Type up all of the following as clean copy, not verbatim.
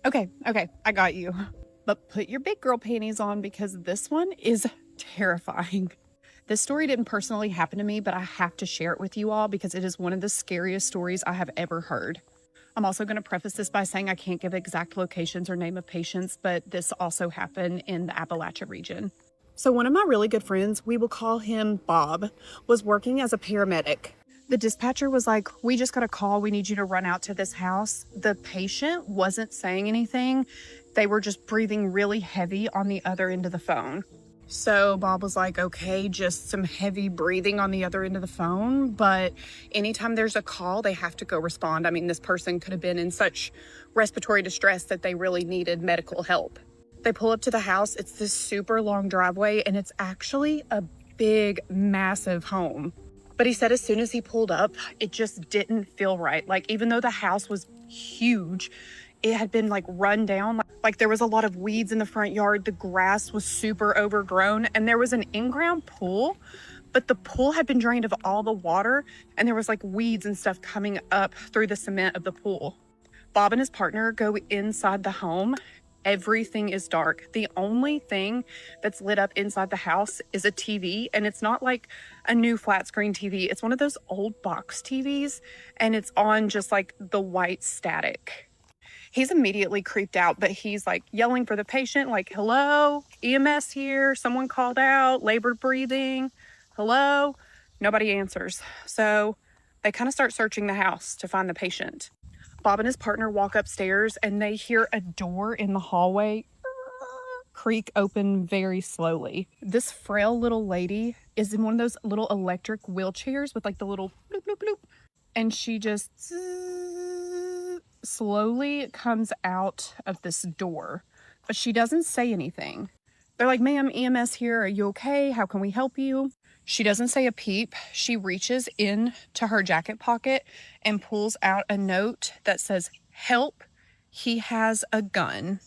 Okay, I got you. But put your big girl panties on because this one is terrifying. This story didn't personally happen to me, but I have to share it with you all because it is one of the scariest stories I have ever heard. I'm also going to preface this by saying I can't give exact locations or name of patients, but this also happened in the Appalachia region. So one of my really good friends, we will call him Bob, was working as a paramedic. The dispatcher was like, "We just got a call. We need you to run out to this house." The patient wasn't saying anything. They were just breathing really heavy on the other end of the phone. So Bob was like, okay, just some heavy breathing on the other end of the phone. But anytime there's a call, they have to go respond. I mean, this person could have been in such respiratory distress that they really needed medical help. They pull up to the house. It's this super long driveway, and it's actually a big, massive home. But he said as soon as he pulled up, it just didn't feel right. Like, even though the house was huge, it had been like run down. Like there was a lot of weeds in the front yard. The grass was super overgrown, and there was an in-ground pool, but the pool had been drained of all the water, and there was like weeds and stuff coming up through the cement of the pool. Bob and his partner go inside the home. Everything is dark. The only thing that's lit up inside the house is a TV, and it's not like a new flat screen TV. It's one of those old box TVs, and it's on just like the white static. He's immediately creeped out, but he's like yelling for the patient, like, "Hello, EMS here, someone called out, labored breathing, hello." Nobody answers. So they kind of start searching the house to find the patient. Bob and his partner walk upstairs, and they hear a door in the hallway creak open very slowly. This frail little lady is in one of those little electric wheelchairs with like the little bloop, bloop, bloop. And she just slowly comes out of this door, but she doesn't say anything. They're like, "Ma'am, EMS here. Are you okay? How can we help you?" She doesn't say a peep. She reaches into her jacket pocket and pulls out a note that says, "Help, he has a gun."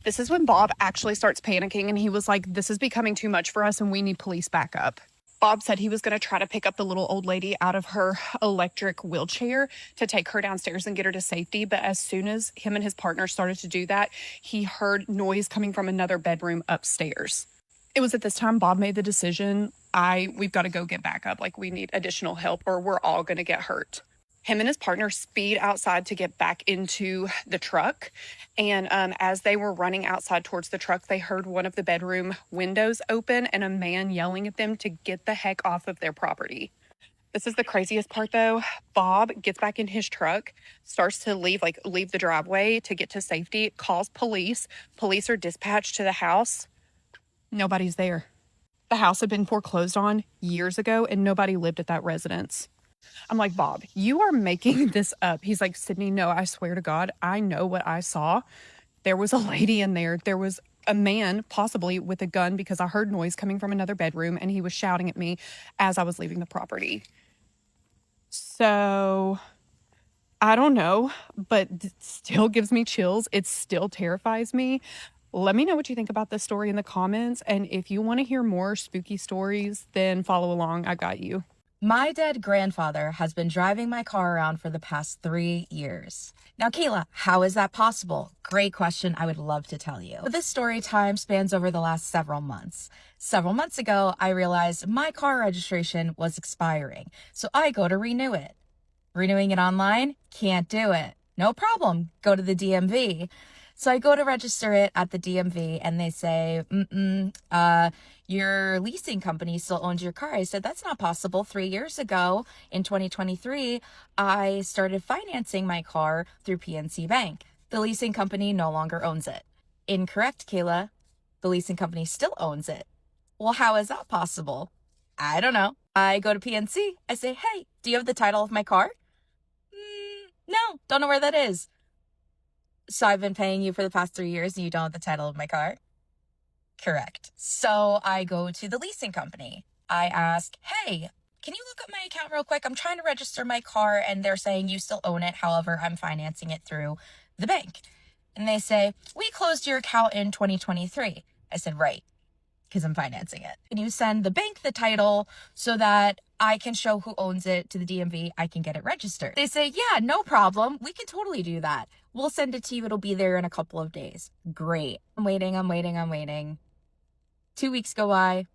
This is when Bob actually starts panicking, and he was like, "This is becoming too much for us and we need police backup." Bob said he was going to try to pick up the little old lady out of her electric wheelchair to take her downstairs and get her to safety. But as soon as him and his partner started to do that, he heard noise coming from another bedroom upstairs. It was at this time Bob made the decision, we've got to go get backup. Like, we need additional help or we're all going to get hurt. Him and his partner speed outside to get back into the truck. And as they were running outside towards the truck, they heard one of the bedroom windows open and a man yelling at them to get the heck off of their property. This is the craziest part though. Bob gets back in his truck, starts to leave the driveway to get to safety, calls police. Police are dispatched to the house. Nobody's there. The house had been foreclosed on years ago and nobody lived at that residence. I'm like, "Bob, you are making this up." He's like, "Sydney, no, I swear to God, I know what I saw. There was a lady in there. There was a man, possibly with a gun, because I heard noise coming from another bedroom and he was shouting at me as I was leaving the property." So I don't know, but it still gives me chills. It still terrifies me. Let me know what you think about this story in the comments. And if you want to hear more spooky stories, then follow along. I got you. My dead grandfather has been driving my car around for the past 3 years. Now, Kayla, how is that possible? Great question. I would love to tell you. But this story time spans over the last several months. Several months ago, I realized my car registration was expiring, so I go to renew it. Renewing it online? Can't do it. No problem. Go to the DMV. So I go to register it at the DMV and they say, your leasing company still owns your car. I said, that's not possible. 3 years ago in 2023, I started financing my car through PNC Bank. The leasing company no longer owns it. Incorrect, Kayla. The leasing company still owns it. Well, how is that possible? I don't know. I go to PNC. I say, "Hey, do you have the title of my car?" No, don't know where that is. "So I've been paying you for the past 3 years and you don't have the title of my car?" Correct. So I go to the leasing company. I ask, "Hey, can you look up my account real quick? I'm trying to register my car and they're saying you still own it. However, I'm financing it through the bank." And they say, "We closed your account in 2023. I said, "Right, because I'm financing it. Can you send the bank the title so that I can show who owns it to the DMV? I can get it registered." They say, "Yeah, no problem. We can totally do that. We'll send it to you. It'll be there in a couple of days. Great. I'm waiting. 2 weeks go by.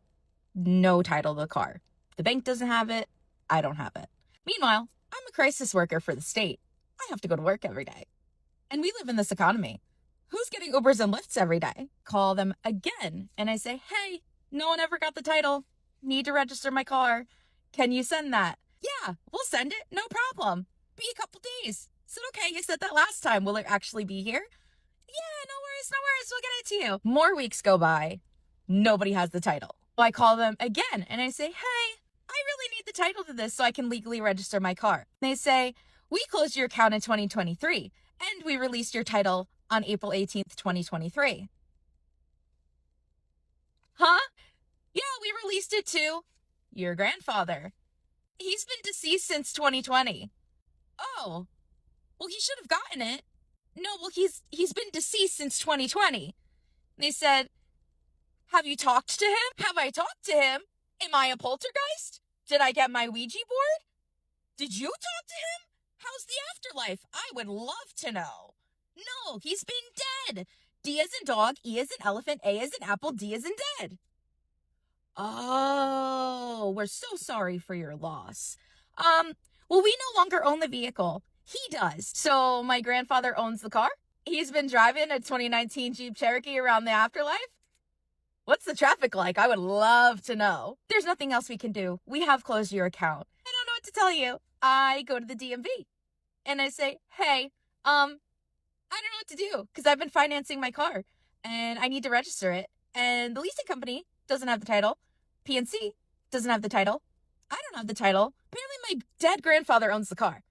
No title to the car. The bank doesn't have it. I don't have it. Meanwhile, I'm a crisis worker for the state. I have to go to work every day. And we live in this economy. Who's getting Ubers and Lyfts every day? Call them again. And I say, hey, no one ever got the title. Need to register my car. Can you send that? Yeah, we'll send it. No problem. Be a couple days. I said, okay, you said that last time. Will it actually be here? Yeah, no worries. We'll get it to you. More weeks go by. Nobody has the title. I call them again and I say, hey, I really need the title to this so I can legally register my car. They say, we closed your account in 2023 and we released your title on April 18th, 2023. Huh? Yeah, we released it to your grandfather. He's been deceased since 2020. Oh, well, he should have gotten it. No, well, he's been deceased since 2020. They said, have you talked to him? Have I talked to him? Am I a poltergeist? Did I get my Ouija board? Did you talk to him? How's the afterlife? I would love to know. No, he's been dead. D as in dog, E as in elephant, A as in apple, D as in dead. Oh, we're so sorry for your loss. Well, we no longer own the vehicle. He does. So my grandfather owns the car. He's been driving a 2019 Jeep Cherokee around the afterlife. What's the traffic like? I would love to know. There's nothing else we can do. We have closed your account. I don't know what to tell you. I go to the DMV and I say, hey, I don't know what to do because I've been financing my car and I need to register it. And the leasing company doesn't have the title. PNC doesn't have the title. I don't have the title. Apparently my dead grandfather owns the car.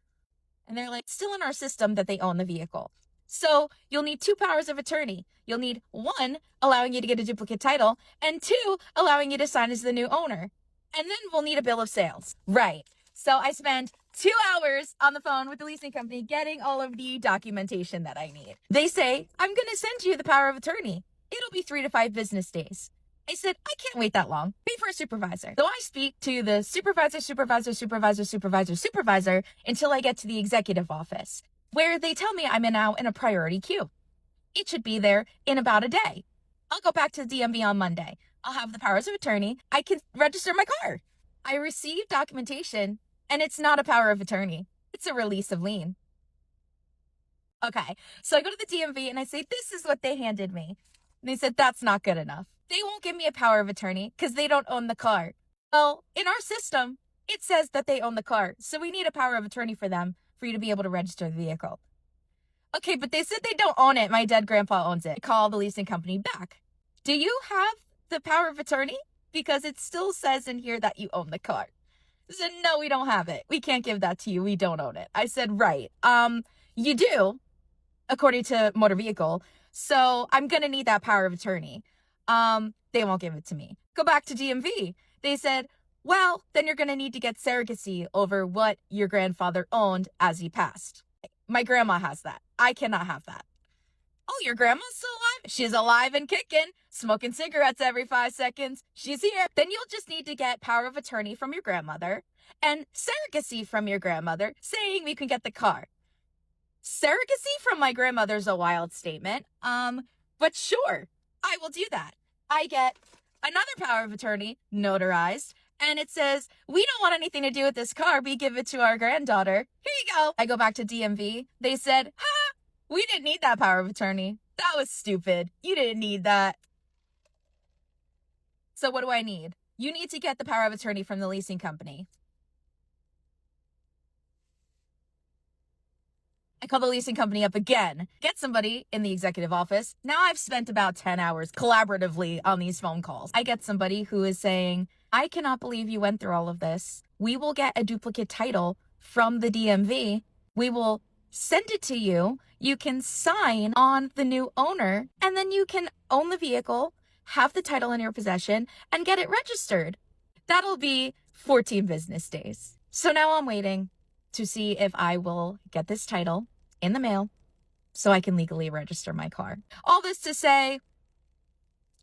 And they're like, still in our system that they own the vehicle. So you'll need 2 powers of attorney. You'll need 1, allowing you to get a duplicate title, and 2, allowing you to sign as the new owner. And then we'll need a bill of sales. Right. So I spend 2 hours on the phone with the leasing company getting all of the documentation that I need. They say, I'm going to send you the power of attorney. It'll be 3 to 5 business days. I said, I can't wait that long. Pay for a supervisor. So I speak to the supervisor until I get to the executive office, where they tell me I'm now in a priority queue. It should be there in about a day. I'll go back to the DMV on Monday. I'll have the powers of attorney. I can register my car. I received documentation, and it's not a power of attorney. It's a release of lien. Okay, so I go to the DMV and I say, this is what they handed me. And they said, that's not good enough. They won't give me a power of attorney because they don't own the car. Well, in our system, it says that they own the car. So we need a power of attorney for them for you to be able to register the vehicle. Okay, but they said they don't own it. My dead grandpa owns it. I call the leasing company back. Do you have the power of attorney? Because it still says in here that you own the car. They said, no, we don't have it. We can't give that to you. We don't own it. I said, right. You do, according to motor vehicle. So I'm going to need that power of attorney. They won't give it to me. Go back to DMV. They said, well, then you're going to need to get surrogacy over what your grandfather owned as he passed. My grandma has that. I cannot have that. Oh, your grandma's still alive? She's alive and kicking, smoking cigarettes every 5 seconds. She's here. Then you'll just need to get power of attorney from your grandmother and surrogacy from your grandmother saying we can get the car. Surrogacy from my grandmother's a wild statement. But sure, I will do that. I get another power of attorney notarized, and it says, we don't want anything to do with this car. We give it to our granddaughter. Here you go. I go back to DMV. They said, we didn't need that power of attorney. That was stupid. You didn't need that. So what do I need? You need to get the power of attorney from the leasing company. I call the leasing company up again, get somebody in the executive office. Now I've spent about 10 hours collaboratively on these phone calls. I get somebody who is saying, I cannot believe you went through all of this. We will get a duplicate title from the DMV. We will send it to you. You can sign on the new owner, and then you can own the vehicle, have the title in your possession, and get it registered. That'll be 14 business days. So now I'm waiting to see if I will get this title in the mail so I can legally register my car. All this to say,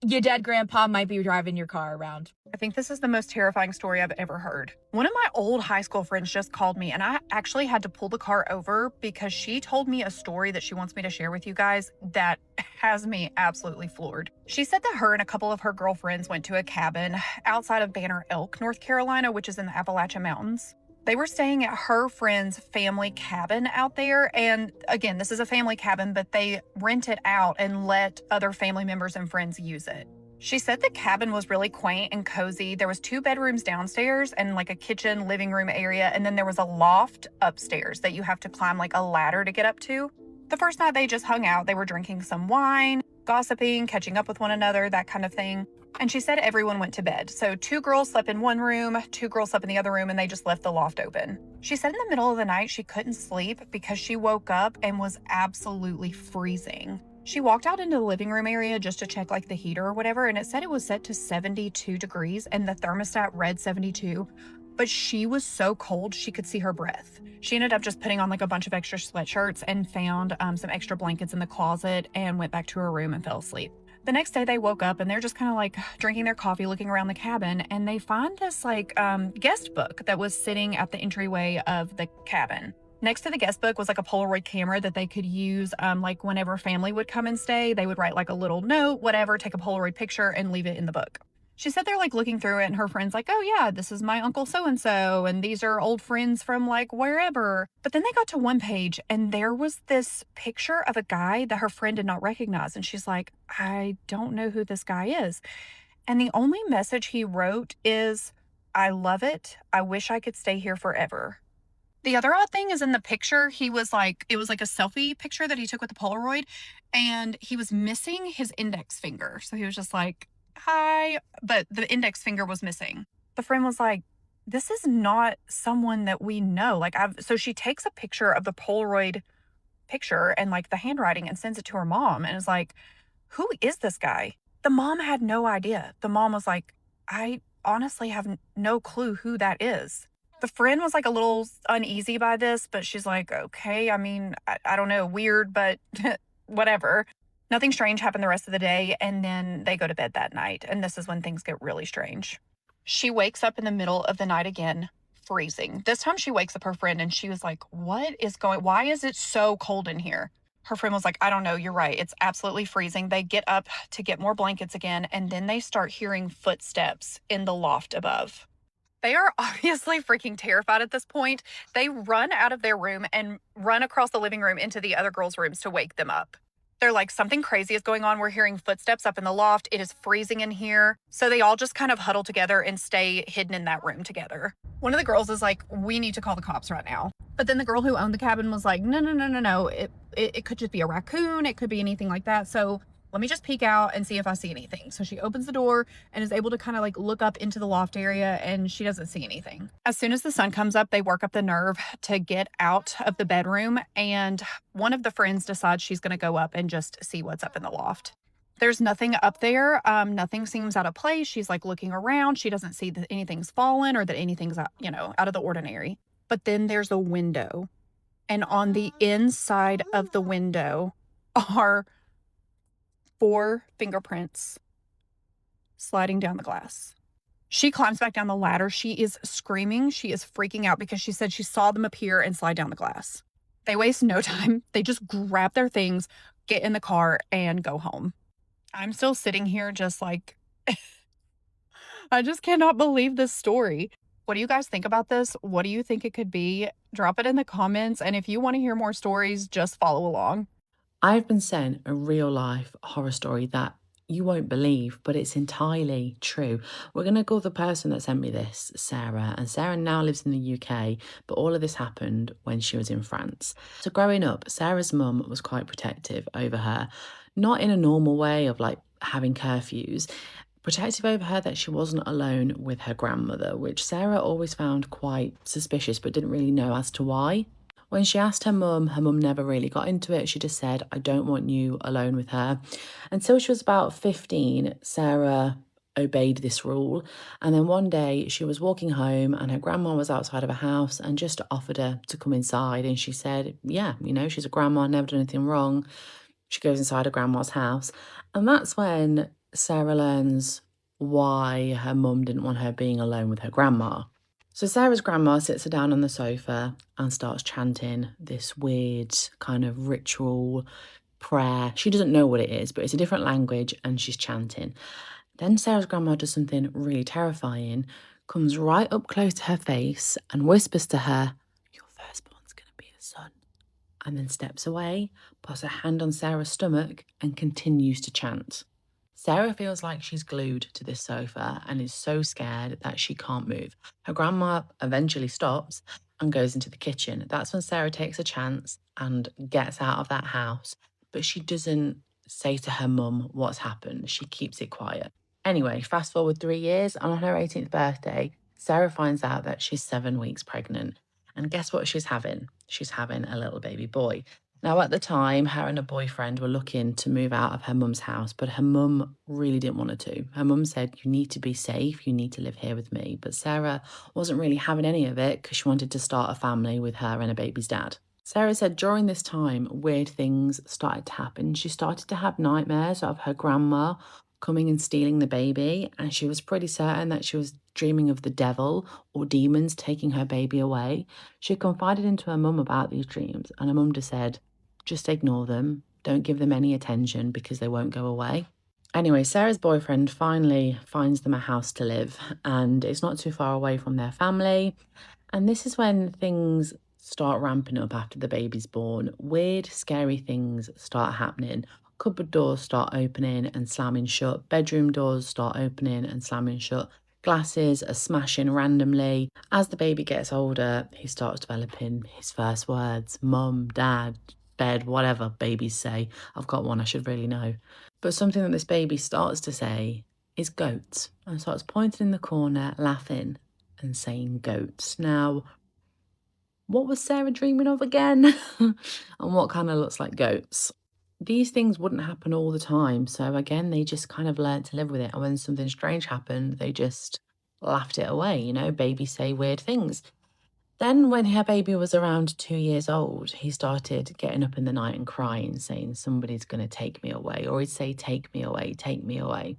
Your dead grandpa might be driving your car around. I think this is the most terrifying story I've ever heard. One of my old high school friends just called me, and I actually had to pull the car over because she told me a story that she wants me to share with you guys that has me absolutely floored. She said that her and a couple of her girlfriends went to a cabin outside of Banner Elk, North Carolina, which is in the Appalachian Mountains. They were staying at her friend's family cabin out there. And again, this is a family cabin, but they rent it out and let other family members and friends use it. She said the cabin was really quaint and cozy. There was 2 bedrooms downstairs and like a kitchen, living room area, and then there was a loft upstairs that you have to climb like a ladder to get up to. The first night they just hung out. They were drinking some wine, gossiping, catching up with one another, that kind of thing. And she said everyone went to bed. So 2 girls slept in one room, 2 girls slept in the other room, and they just left the loft open. She said in the middle of the night she couldn't sleep because she woke up and was absolutely freezing. She walked out into the living room area just to check like the heater or whatever, and it said it was set to 72 degrees and the thermostat read 72. But she was so cold she could see her breath. She ended up just putting on like a bunch of extra sweatshirts and found some extra blankets in the closet and went back to her room and fell asleep. The next day they woke up and they're just kind of like drinking their coffee, looking around the cabin, and they find this like guest book that was sitting at the entryway of the cabin. Next to the guest book was like a Polaroid camera that they could use like whenever family would come and stay. They would write like a little note, whatever, take a Polaroid picture and leave it in the book. She said they're like looking through it and her friend's like, oh yeah, this is my uncle so-and-so and these are old friends from like wherever. But then they got to one page and there was this picture of a guy that her friend did not recognize. And she's like, I don't know who this guy is. And the only message he wrote is, I love it. I wish I could stay here forever. The other odd thing is in the picture, he was like, it was like a selfie picture that he took with the Polaroid, and he was missing his index finger. So he was just like, hi, but the index finger was missing. The friend was like, this is not someone that we know. So she takes a picture of the Polaroid picture and like the handwriting and sends it to her mom and is like, who is this guy? The mom had no idea. The mom was like, I honestly have no clue who that is. The friend was like a little uneasy by this, but she's like, okay, I mean, I don't know, weird, but whatever. Nothing strange happened the rest of the day, and then they go to bed that night, and this is when things get really strange. She wakes up in the middle of the night again, freezing. This time she wakes up her friend, and she was like, why is it so cold in here? Her friend was like, I don't know, you're right. It's absolutely freezing. They get up to get more blankets again, and then they start hearing footsteps in the loft above. They are obviously freaking terrified at this point. They run out of their room and run across the living room into the other girls' rooms to wake them up. They're like, something crazy is going on. We're hearing footsteps up in the loft. It is freezing in here. So they all just kind of huddle together and stay hidden in that room together. One of the girls is like, we need to call the cops right now. But then the girl who owned the cabin was like, no. It could just be a raccoon. It could be anything like that. So let me just peek out and see if I see anything. So she opens the door and is able to kind of like look up into the loft area, and she doesn't see anything. As soon as the sun comes up, they work up the nerve to get out of the bedroom, and one of the friends decides she's going to go up and just see what's up in the loft. There's nothing up there. Nothing seems out of place. She's like looking around. She doesn't see that anything's fallen or that anything's out of the ordinary. But then there's a window, and on the inside of the window are 4 fingerprints sliding down the glass. She climbs back down the ladder. She is screaming. She is freaking out because she said she saw them appear and slide down the glass. They waste no time. They just grab their things, get in the car, and go home. I'm still sitting here just like, I just cannot believe this story. What do you guys think about this? What do you think it could be? Drop it in the comments. And if you want to hear more stories, just follow along. I've been sent a real life horror story that you won't believe, but it's entirely true. We're going to call the person that sent me this Sarah, and Sarah now lives in the UK, but all of this happened when she was in France. So growing up, Sarah's mum was quite protective over her, not in a normal way of like having curfews, protective over her that she wasn't alone with her grandmother, which Sarah always found quite suspicious but didn't really know as to why. When she asked her mum never really got into it. She just said, I don't want you alone with her. Until she was about 15, Sarah obeyed this rule. And then one day she was walking home and her grandma was outside of her house and just offered her to come inside. And she said, yeah, she's a grandma, never done anything wrong. She goes inside her grandma's house. And that's when Sarah learns why her mum didn't want her being alone with her grandma. So Sarah's grandma sits her down on the sofa and starts chanting this weird kind of ritual prayer. She doesn't know what it is, but it's a different language and she's chanting. Then Sarah's grandma does something really terrifying, comes right up close to her face and whispers to her, "Your firstborn's going to be a son," and then steps away, puts her hand on Sarah's stomach and continues to chant. Sarah feels like she's glued to this sofa and is so scared that she can't move. Her grandma eventually stops and goes into the kitchen. That's when Sarah takes a chance and gets out of that house, but she doesn't say to her mum what's happened. She keeps it quiet. Anyway, fast forward 3 years, and on her 18th birthday, Sarah finds out that she's 7 weeks pregnant. And guess what she's having? She's having a little baby boy. Now, at the time, her and her boyfriend were looking to move out of her mum's house, but her mum really didn't want her to. Her mum said, "You need to be safe, you need to live here with me." But Sarah wasn't really having any of it because she wanted to start a family with her and her baby's dad. Sarah said during this time, weird things started to happen. She started to have nightmares of her grandma coming and stealing the baby, and she was pretty certain that she was dreaming of the devil or demons taking her baby away. She confided into her mum about these dreams, and her mum just said, "Just ignore them. Don't give them any attention because they won't go away." Anyway, Sarah's boyfriend finally finds them a house to live, and it's not too far away from their family. And this is when things start ramping up after the baby's born. Weird, scary things start happening. Cupboard doors start opening and slamming shut. Bedroom doors start opening and slamming shut. Glasses are smashing randomly. As the baby gets older, he starts developing his first words: mum, dad, bed, whatever babies say. I've got one, I should really know. But something that this baby starts to say is goats, and starts pointing in the corner, laughing and saying goats. Now, what was Sarah dreaming of again? And what kind of looks like goats? These things wouldn't happen all the time. So again, they just kind of learned to live with it. And when something strange happened, they just laughed it away. You know, babies say weird things. Then when her baby was around 2 years old, he started getting up in the night and crying, saying, "Somebody's going to take me away." Or he'd say, "Take me away, take me away."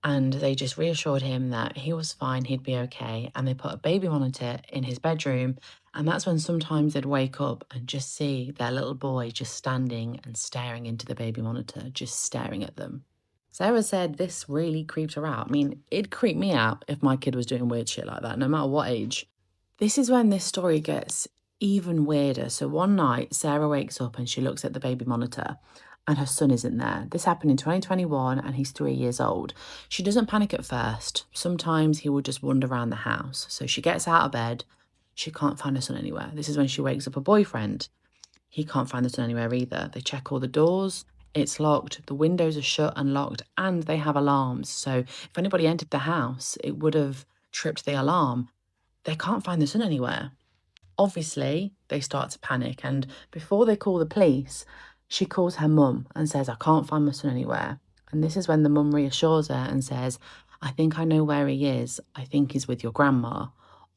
And they just reassured him that he was fine, he'd be okay. And they put a baby monitor in his bedroom. And that's when sometimes they'd wake up and just see their little boy just standing and staring into the baby monitor, just staring at them. Sarah said this really creeped her out. I mean, it'd creep me out if my kid was doing weird shit like that, no matter what age. This is when this story gets even weirder. So one night, Sarah wakes up and she looks at the baby monitor and her son isn't there. This happened in 2021 and he's 3 years old. She doesn't panic at first. Sometimes he will just wander around the house. So she gets out of bed. She can't find her son anywhere. This is when she wakes up her boyfriend. He can't find the son anywhere either. They check all the doors. It's locked. The windows are shut and locked, and they have alarms. So if anybody entered the house, it would have tripped the alarm. They can't find the son anywhere. Obviously, they start to panic, and before they call the police, she calls her mum and says, "I can't find my son anywhere." And this is when the mum reassures her and says, "I think I know where he is. I think he's with your grandma."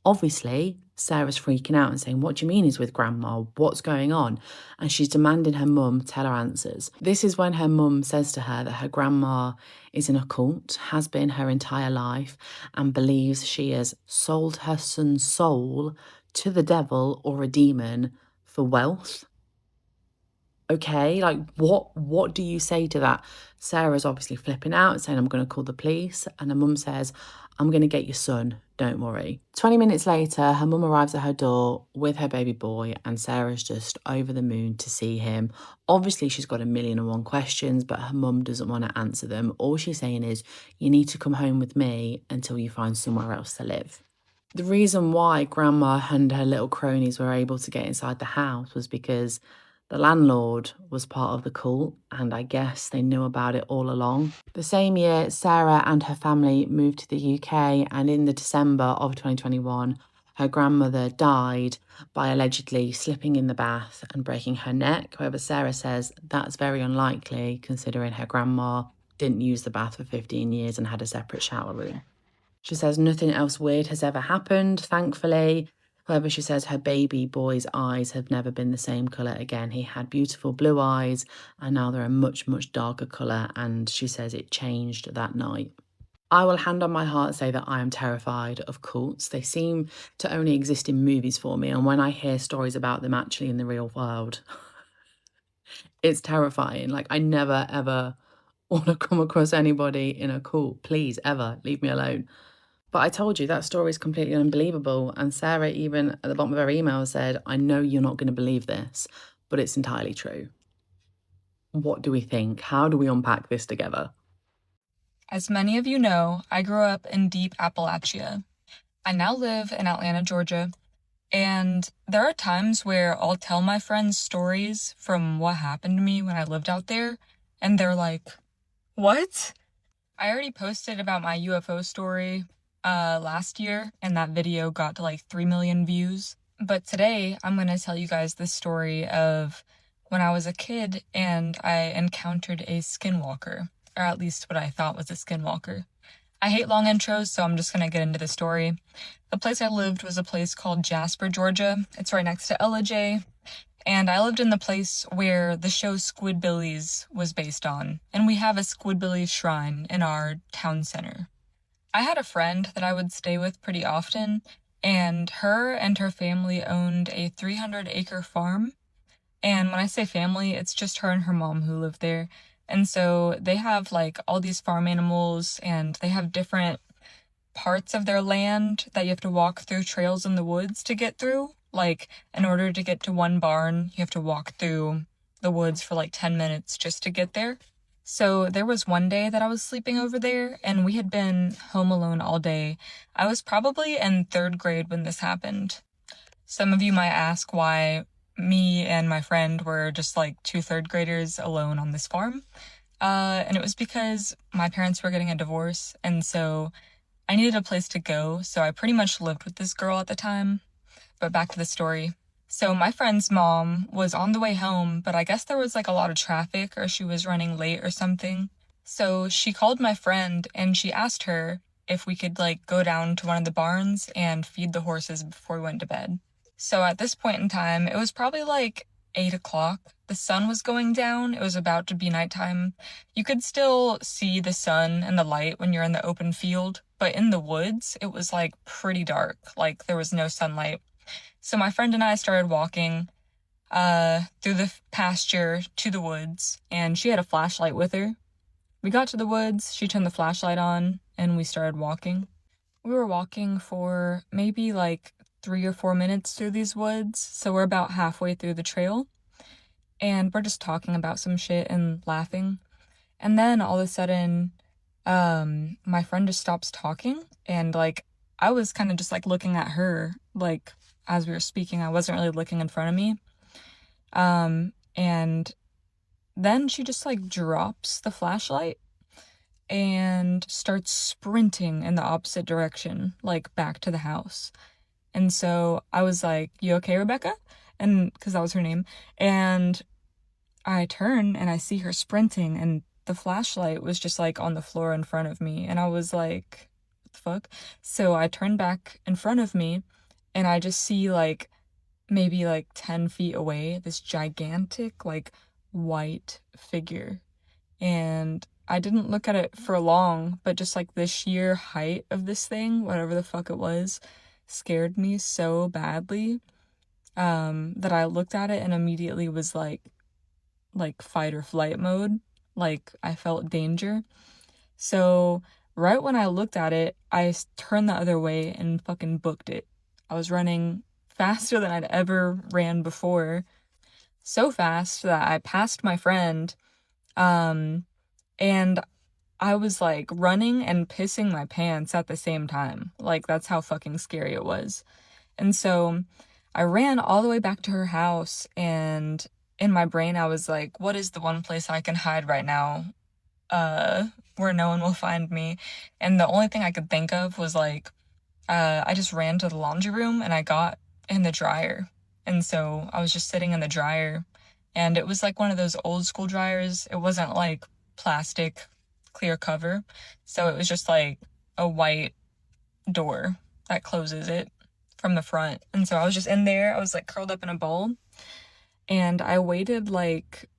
Obviously, Sarah's freaking out and saying, "What do you mean he's with grandma? What's going on?" And she's demanding her mum tell her answers. This is when her mum says to her that her grandma is in a cult, has been her entire life, and believes she has sold her son's soul to the devil or a demon for wealth. Okay, like what do you say to that? Sarah's obviously flipping out, saying, "I'm going to call the police." And her mum says, "I'm going to get your son, don't worry." 20 minutes later, her mum arrives at her door with her baby boy, and Sarah's just over the moon to see him. Obviously, she's got 1,000,001 questions, but her mum doesn't want to answer them. All she's saying is, "You need to come home with me until you find somewhere else to live." The reason why Grandma and her little cronies were able to get inside the house was because the landlord was part of the cult, and I guess they knew about it all along. The same year, Sarah and her family moved to the UK, and in the December of 2021, her grandmother died by allegedly slipping in the bath and breaking her neck. However, Sarah says that's very unlikely considering her grandma didn't use the bath for 15 years and had a separate shower room. She says nothing else weird has ever happened, thankfully. However, she says her baby boy's eyes have never been the same colour again. He had beautiful blue eyes and now they're a much, much darker colour, and she says it changed that night. I will hand on my heart say that I am terrified of cults. They seem to only exist in movies for me, and when I hear stories about them actually in the real world, it's terrifying. Like, I never, ever want to come across anybody in a cult. Please, ever, leave me alone. But I told you that story is completely unbelievable. And Sarah, even at the bottom of her email, said, I know you're not going to believe this, but it's entirely true. What do we think? How do we unpack this together? As many of you know, I grew up in deep Appalachia. I now live in Atlanta, Georgia, and there are times where I'll tell my friends stories from what happened to me when I lived out there, and they're like, what? I already posted about my UFO story last year, and that video got to like 3 million views. But today, I'm going to tell you guys the story of when I was a kid and I encountered a skinwalker, or at least what I thought was a skinwalker. I hate long intros, so I'm just going to get into the story. The place I lived was a place called Jasper, Georgia. It's right next to LJ. And I lived in the place where the show Squidbillies was based on. And we have a Squidbillies shrine in our town center. I had a friend that I would stay with pretty often, and her family owned a 300-acre farm. And when I say family, it's just her and her mom who live there. And so they have like all these farm animals, and they have different parts of their land that you have to walk through trails in the woods to get through. Like, in order to get to one barn, you have to walk through the woods for like 10 minutes just to get there. So there was one day that I was sleeping over there, and we had been home alone all day. I was probably in 3rd grade when this happened. Some of you might ask why me and my friend were just like 2 3rd graders alone on this farm. And it was because my parents were getting a divorce, and so I needed a place to go, so I pretty much lived with this girl at the time. But back to the story. So my friend's mom was on the way home, but I guess there was like a lot of traffic, or she was running late or something. So she called my friend and she asked her if we could like go down to one of the barns and feed the horses before we went to bed. So at this point in time, it was probably like 8 o'clock. The sun was going down. It was about to be nighttime. You could still see the sun and the light when you're in the open field, but in the woods, it was like pretty dark. Like there was no sunlight. So my friend and I started walking through the pasture to the woods, and she had a flashlight with her. We got to the woods, she turned the flashlight on, and we started walking. We were walking for maybe like 3 or 4 minutes through these woods, so we're about halfway through the trail, and we're just talking about some shit and laughing. And then all of a sudden, my friend just stops talking, and like I was kind of just like looking at her, like as we were speaking. I wasn't really looking in front of me. And then she just like drops the flashlight and starts sprinting in the opposite direction, like back to the house. And so I was like, "You okay, Rebecca?" And because that was her name. And I turn and I see her sprinting, and the flashlight was just like on the floor in front of me. And I was like, what the fuck? So I turned back in front of me, and I just see like maybe like 10 feet away this gigantic like white figure. And I didn't look at it for long, but just like the sheer height of this thing, whatever the fuck it was, scared me so badly that I looked at it and immediately was like fight or flight mode. Like I felt danger. So right when I looked at it, I turned the other way and fucking booked it. I was running faster than I'd ever ran before. So fast that I passed my friend. And I was like running and pissing my pants at the same time. Like that's how fucking scary it was. And so I ran all the way back to her house, and in my brain I was like, what is the one place I can hide right now where no one will find me? And the only thing I could think of was like I just ran to the laundry room and I got in the dryer. And so I was just sitting in the dryer, and it was like one of those old school dryers. It wasn't like plastic clear cover. So it was just like a white door that closes it. from the front. And so I was just in there. I was like curled up in a ball. And I waited like,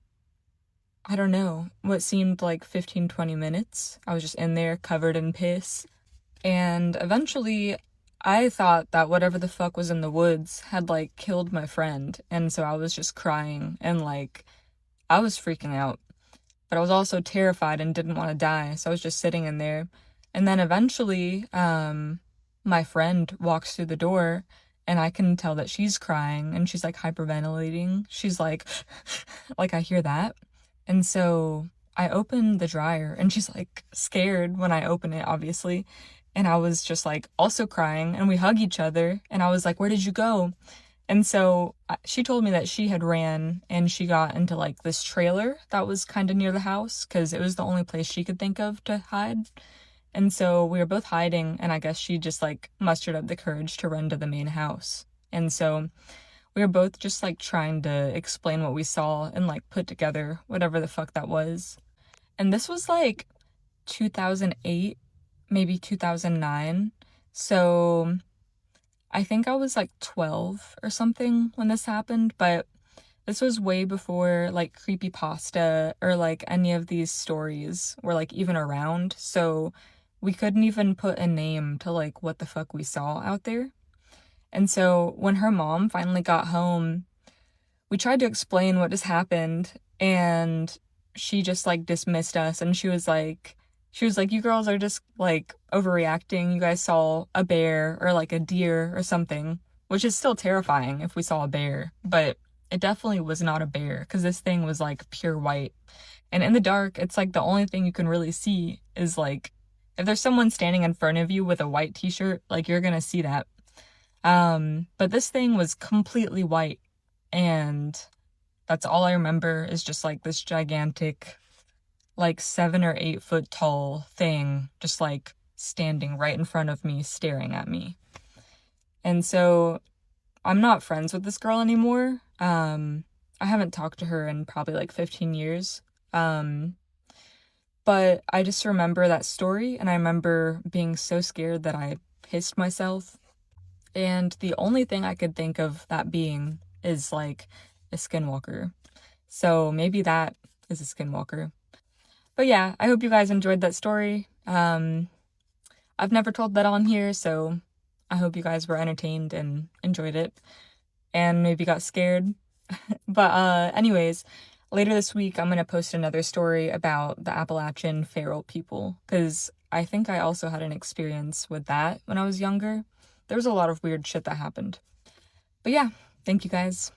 I don't know, what seemed like 15-20 minutes. I was just in there covered in piss. And eventually I thought that whatever the fuck was in the woods had like killed my friend. And so I was just crying and like I was freaking out. But I was also terrified and didn't want to die. So I was just sitting in there. And then eventually, my friend walks through the door and I can tell that she's crying and she's like hyperventilating. She's like, like I hear that. And so I open the dryer and she's like scared when I open it, obviously. And I was just like also crying and we hug each other. And I was like, where did you go? And so she told me that she had ran and she got into like this trailer that was kind of near the house because it was the only place she could think of to hide. And so we were both hiding and I guess she just like mustered up the courage to run to the main house. And so we were both just like trying to explain what we saw and like put together whatever the fuck that was. And this was like 2008, maybe 2009. So I think I was like 12 or something when this happened, but this was way before like creepypasta or like any of these stories were like even around. So we couldn't even put a name to like what the fuck we saw out there. And so when her mom finally got home, we tried to explain what just happened and she just like dismissed us and she was like, you girls are just like overreacting. You guys saw a bear or like a deer or something, which is still terrifying if we saw a bear, but it definitely was not a bear because this thing was like pure white. And in the dark, it's like the only thing you can really see is like, if there's someone standing in front of you with a white t-shirt, like you're gonna see that. But this thing was completely white and that's all I remember is just like this gigantic like 7 or 8 foot tall thing just like standing right in front of me staring at me. And so I'm not friends with this girl anymore. I haven't talked to her in probably like 15 years. But I just remember that story and I remember being so scared that I pissed myself. And the only thing I could think of that being is like a skinwalker. So maybe that is a skinwalker. But yeah, I hope you guys enjoyed that story. I've never told that on here, so I hope you guys were entertained and enjoyed it and maybe got scared. But anyways, later this week, I'm going to post another story about the Appalachian feral people because I think I also had an experience with that when I was younger. There was a lot of weird shit that happened. But yeah, thank you guys.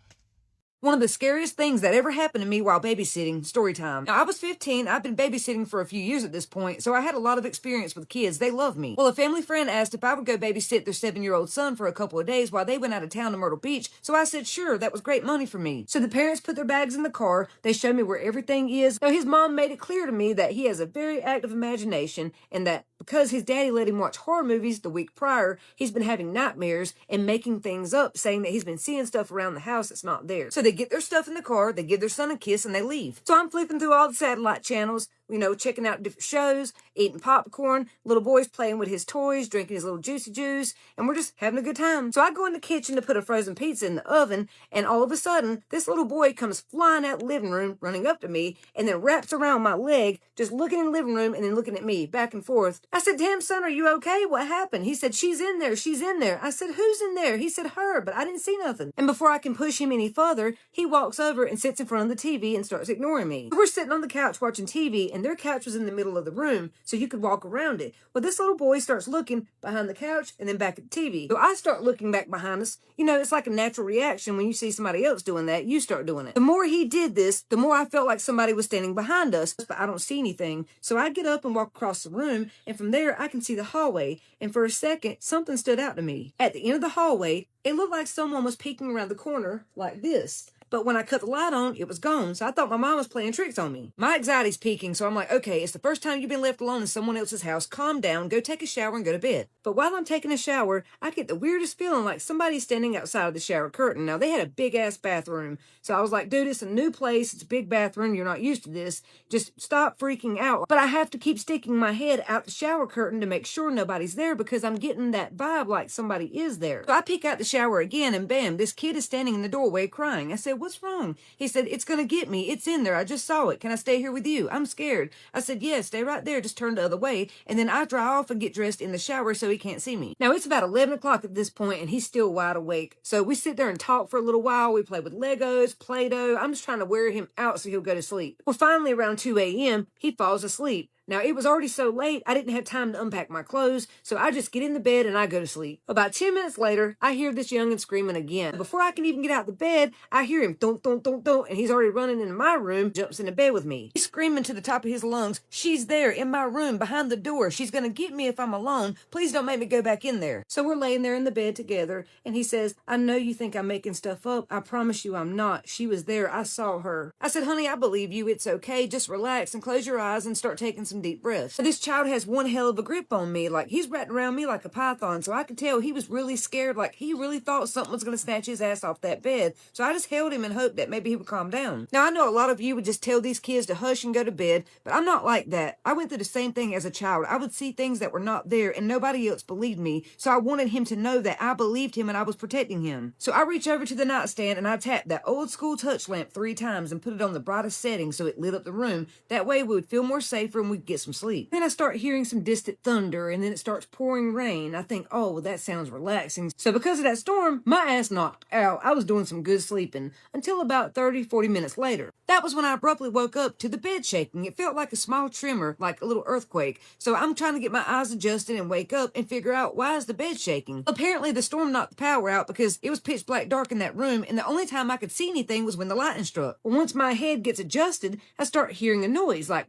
One of the scariest things that ever happened to me while babysitting, story time. Now, I was 15. I've been babysitting for a few years at this point, so I had a lot of experience with kids. They love me. Well, a family friend asked if I would go babysit their 7-year-old son for a couple of days while they went out of town to Myrtle Beach, so I said sure, that was great money for me. So the parents put their bags in the car. They showed me where everything is. Now, his mom made it clear to me that he has a very active imagination and that because his daddy let him watch horror movies the week prior, he's been having nightmares and making things up, saying that he's been seeing stuff around the house that's not there. So they get their stuff in the car, they give their son a kiss, and they leave. So I'm flipping through all the satellite channels, checking out different shows, eating popcorn, little boy's playing with his toys, drinking his little juicy juice, and we're just having a good time. So I go in the kitchen to put a frozen pizza in the oven, and all of a sudden, this little boy comes flying out the living room, running up to me, and then wraps around my leg, just looking in the living room and then looking at me, back and forth. I said, damn, son, are you okay? What happened? He said, she's in there, she's in there. I said, who's in there? He said, her, but I didn't see nothing. And before I can push him any further, he walks over and sits in front of the TV and starts ignoring me. We're sitting on the couch watching TV, and their couch was in the middle of the room, so you could walk around it. Well, this little boy starts looking behind the couch and then back at the TV. So I start looking back behind us. It's like a natural reaction when you see somebody else doing that, you start doing it. The more he did this, the more I felt like somebody was standing behind us, but I don't see anything. So I get up and walk across the room, and from there I can see the hallway, and for a second, something stood out to me. At the end of the hallway, it looked like someone was peeking around the corner like this. But when I cut the light on, it was gone, so I thought my mom was playing tricks on me. My anxiety's peaking, so I'm like, okay, it's the first time you've been left alone in someone else's house. Calm down, go take a shower and go to bed. But while I'm taking a shower, I get the weirdest feeling like somebody's standing outside of the shower curtain. Now, they had a big-ass bathroom, so I was like, dude, it's a new place, it's a big bathroom, you're not used to this. Just stop freaking out. But I have to keep sticking my head out the shower curtain to make sure nobody's there because I'm getting that vibe like somebody is there. So I peek out the shower again, and bam, this kid is standing in the doorway crying. I said, what's wrong? He said, it's gonna get me. It's in there. I just saw it. Can I stay here with you? I'm scared. I said, yes, stay right there. Just turn the other way. And then I dry off and get dressed in the shower so he can't see me. Now, it's about 11 o'clock at this point, and he's still wide awake. So we sit there and talk for a little while. We play with Legos, Play-Doh. I'm just trying to wear him out so he'll go to sleep. Well, finally, around 2 a.m., he falls asleep. Now, it was already so late, I didn't have time to unpack my clothes, so I just get in the bed and I go to sleep. About 10 minutes later, I hear this youngin' screaming again. Before I can even get out of the bed, I hear him thunk, thunk, thunk, thunk, and he's already running into my room, jumps into bed with me. He's screaming to the top of his lungs, she's there in my room, behind the door. She's gonna get me if I'm alone. Please don't make me go back in there. So we're laying there in the bed together, and he says, I know you think I'm making stuff up. I promise you I'm not. She was there. I saw her. I said, honey, I believe you. It's okay. Just relax and close your eyes and start taking some deep breaths. This child has one hell of a grip on me. Like, he's wrapped around me like a python, so I could tell he was really scared. Like, he really thought something was going to snatch his ass off that bed. So I just held him and hoped that maybe he would calm down. Now, I know a lot of you would just tell these kids to hush and go to bed, but I'm not like that. I went through the same thing as a child. I would see things that were not there, and nobody else believed me. So I wanted him to know that I believed him and I was protecting him. So I reached over to the nightstand and I tapped that old school touch lamp 3 times and put it on the brightest setting so it lit up the room. That way we would feel more safer and we'd get some sleep. Then I start hearing some distant thunder, and then it starts pouring rain. I think, oh, well, that sounds relaxing. So because of that storm, my ass knocked out. I was doing some good sleeping until about 30-40 minutes later. That was when I abruptly woke up to the bed shaking. It felt like a small tremor, like a little earthquake. So I'm trying to get my eyes adjusted and wake up and figure out, why is the bed shaking? Apparently the storm knocked the power out because it was pitch black dark in that room, and the only time I could see anything was when the lightning struck. Well, once my head gets adjusted, I start hearing a noise like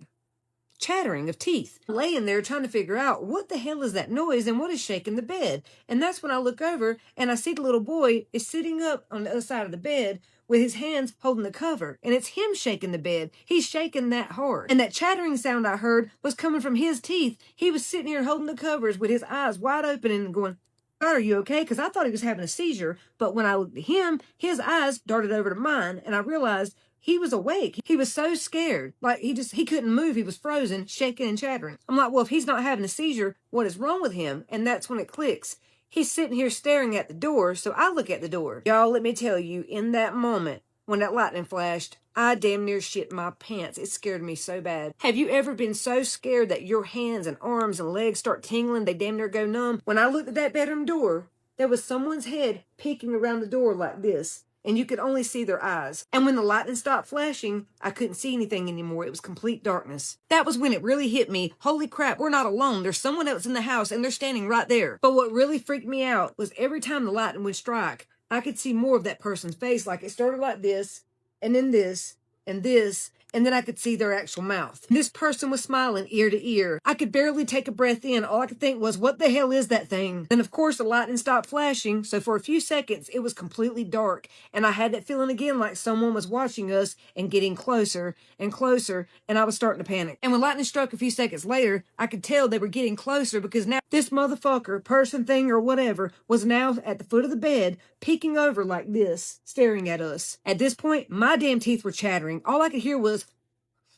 chattering of teeth. Laying there trying to figure out what the hell is that noise and what is shaking the bed. And that's when I look over and I see the little boy is sitting up on the other side of the bed with his hands holding the cover. And it's him shaking the bed. He's shaking that hard. And that chattering sound I heard was coming from his teeth. He was sitting here holding the covers with his eyes wide open and going, are you okay? Because I thought he was having a seizure. But when I looked at him, his eyes darted over to mine and I realized he was awake. He was so scared. Like, he couldn't move. He was frozen, shaking and chattering. I'm like, well, if he's not having a seizure, what is wrong with him? And that's when it clicks. He's sitting here staring at the door, so I look at the door. Y'all, let me tell you, in that moment, when that lightning flashed, I damn near shit my pants. It scared me so bad. Have you ever been so scared that your hands and arms and legs start tingling, they damn near go numb? When I looked at that bedroom door, there was someone's head peeking around the door like this. And you could only see their eyes. And when the lightning stopped flashing, I couldn't see anything anymore. It was complete darkness. That was when it really hit me. Holy crap, we're not alone. There's someone else in the house and they're standing right there. But what really freaked me out was every time the lightning would strike, I could see more of that person's face. Like, it started like this, and then this, and this, and then I could see their actual mouth. This person was smiling ear to ear. I could barely take a breath in. All I could think was, what the hell is that thing? Then, of course, the lightning stopped flashing, so for a few seconds, it was completely dark, and I had that feeling again like someone was watching us and getting closer and closer, and I was starting to panic. And when lightning struck a few seconds later, I could tell they were getting closer because now this motherfucker, person, thing, or whatever, was now at the foot of the bed, peeking over like this, staring at us. At this point, my damn teeth were chattering. All I could hear was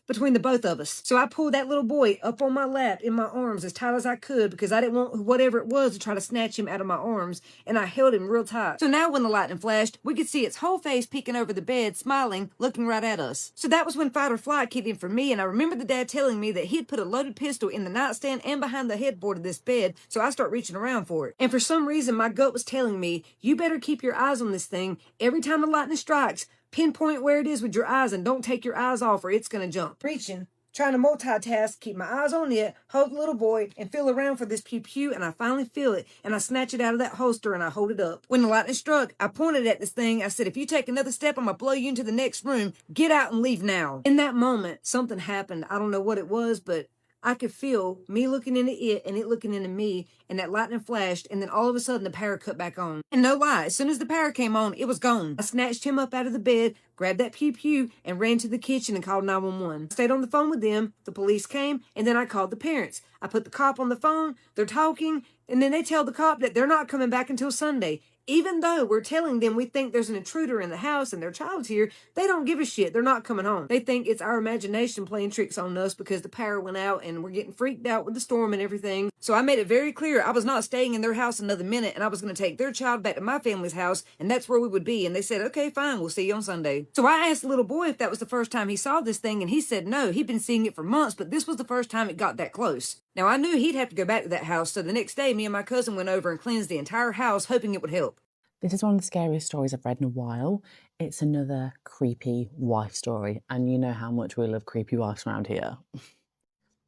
between the both of us. So I pulled that little boy up on my lap in my arms as tight as I could because I didn't want whatever it was to try to snatch him out of my arms, and I held him real tight. So now when the lightning flashed, we could see its whole face peeking over the bed, smiling, looking right at us. So that was when fight or flight kicked in for me, and I remember the dad telling me that he'd put a loaded pistol in the nightstand and behind the headboard of this bed, so I start reaching around for it. And for some reason, my gut was telling me, you better keep your eyes on this thing. Every time the lightning strikes, pinpoint where it is with your eyes and don't take your eyes off or it's going to jump. Reaching, trying to multitask, keep my eyes on it, hold the little boy, and feel around for this pew-pew, and I finally feel it, and I snatch it out of that holster and I hold it up. When the lightning struck, I pointed at this thing. I said, if you take another step, I'm going to blow you into the next room. Get out and leave now. In that moment, something happened. I don't know what it was, but I could feel me looking into it and it looking into me, and that lightning flashed, and then all of a sudden the power cut back on. And no lie, as soon as the power came on, it was gone. I snatched him up out of the bed, grabbed that pew pew, and ran to the kitchen and called 911. I stayed on the phone with them, the police came, and then I called the parents. I put the cop on the phone, they're talking, and then they tell the cop that they're not coming back until Sunday. Even though we're telling them we think there's an intruder in the house and their child's here, they don't give a shit. They're not coming home. They think it's our imagination playing tricks on us because the power went out and we're getting freaked out with the storm and everything. So I made it very clear I was not staying in their house another minute, and I was going to take their child back to my family's house, and that's where we would be. And they said, okay, fine, we'll see you on Sunday. So I asked the little boy if that was the first time he saw this thing, and he said no, he'd been seeing it for months, but this was the first time it got that close. Now I knew he'd have to go back to that house, so the next day me and my cousin went over and cleansed the entire house, hoping it would help. This is one of the scariest stories I've read in a while. It's another creepy wife story, and you know how much we love creepy wives around here.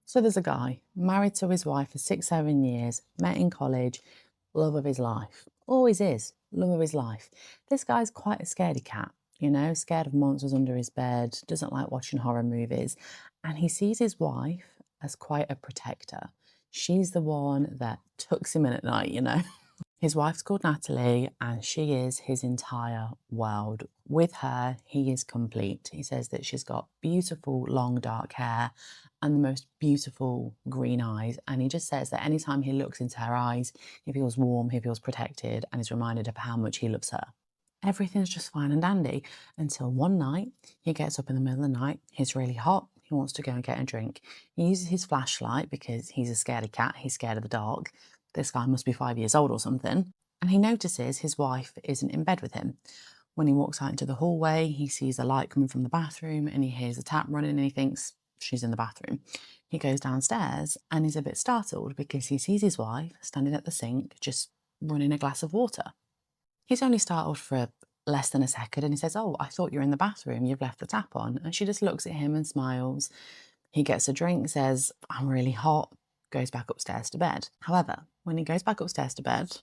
So there's a guy, married to his wife for 6-7 years, met in college, love of his life. Always is, love of his life. This guy's quite a scaredy cat, you know, scared of monsters under his bed, doesn't like watching horror movies, and he sees his wife as quite a protector. She's the one that tucks him in at night, you know. His wife's called Natalie, and she is his entire world. With her, he is complete. He says that she's got beautiful, long, dark hair and the most beautiful green eyes. And he just says that anytime he looks into her eyes, he feels warm, he feels protected, and is reminded of how much he loves her. Everything's just fine and dandy until one night he gets up in the middle of the night. He's really hot. He wants to go and get a drink. He uses his flashlight because he's a scaredy cat. He's scared of the dark. This guy must be 5 years old or something. And he notices his wife isn't in bed with him. When he walks out into the hallway, he sees a light coming from the bathroom and he hears the tap running and he thinks she's in the bathroom. He goes downstairs and he's a bit startled because he sees his wife standing at the sink just running a glass of water. He's only startled for less than a second and he says, "Oh, I thought you were in the bathroom, you've left the tap on." And she just looks at him and smiles. He gets a drink, says, "I'm really hot," goes back upstairs to bed. However, when he goes back upstairs to bed,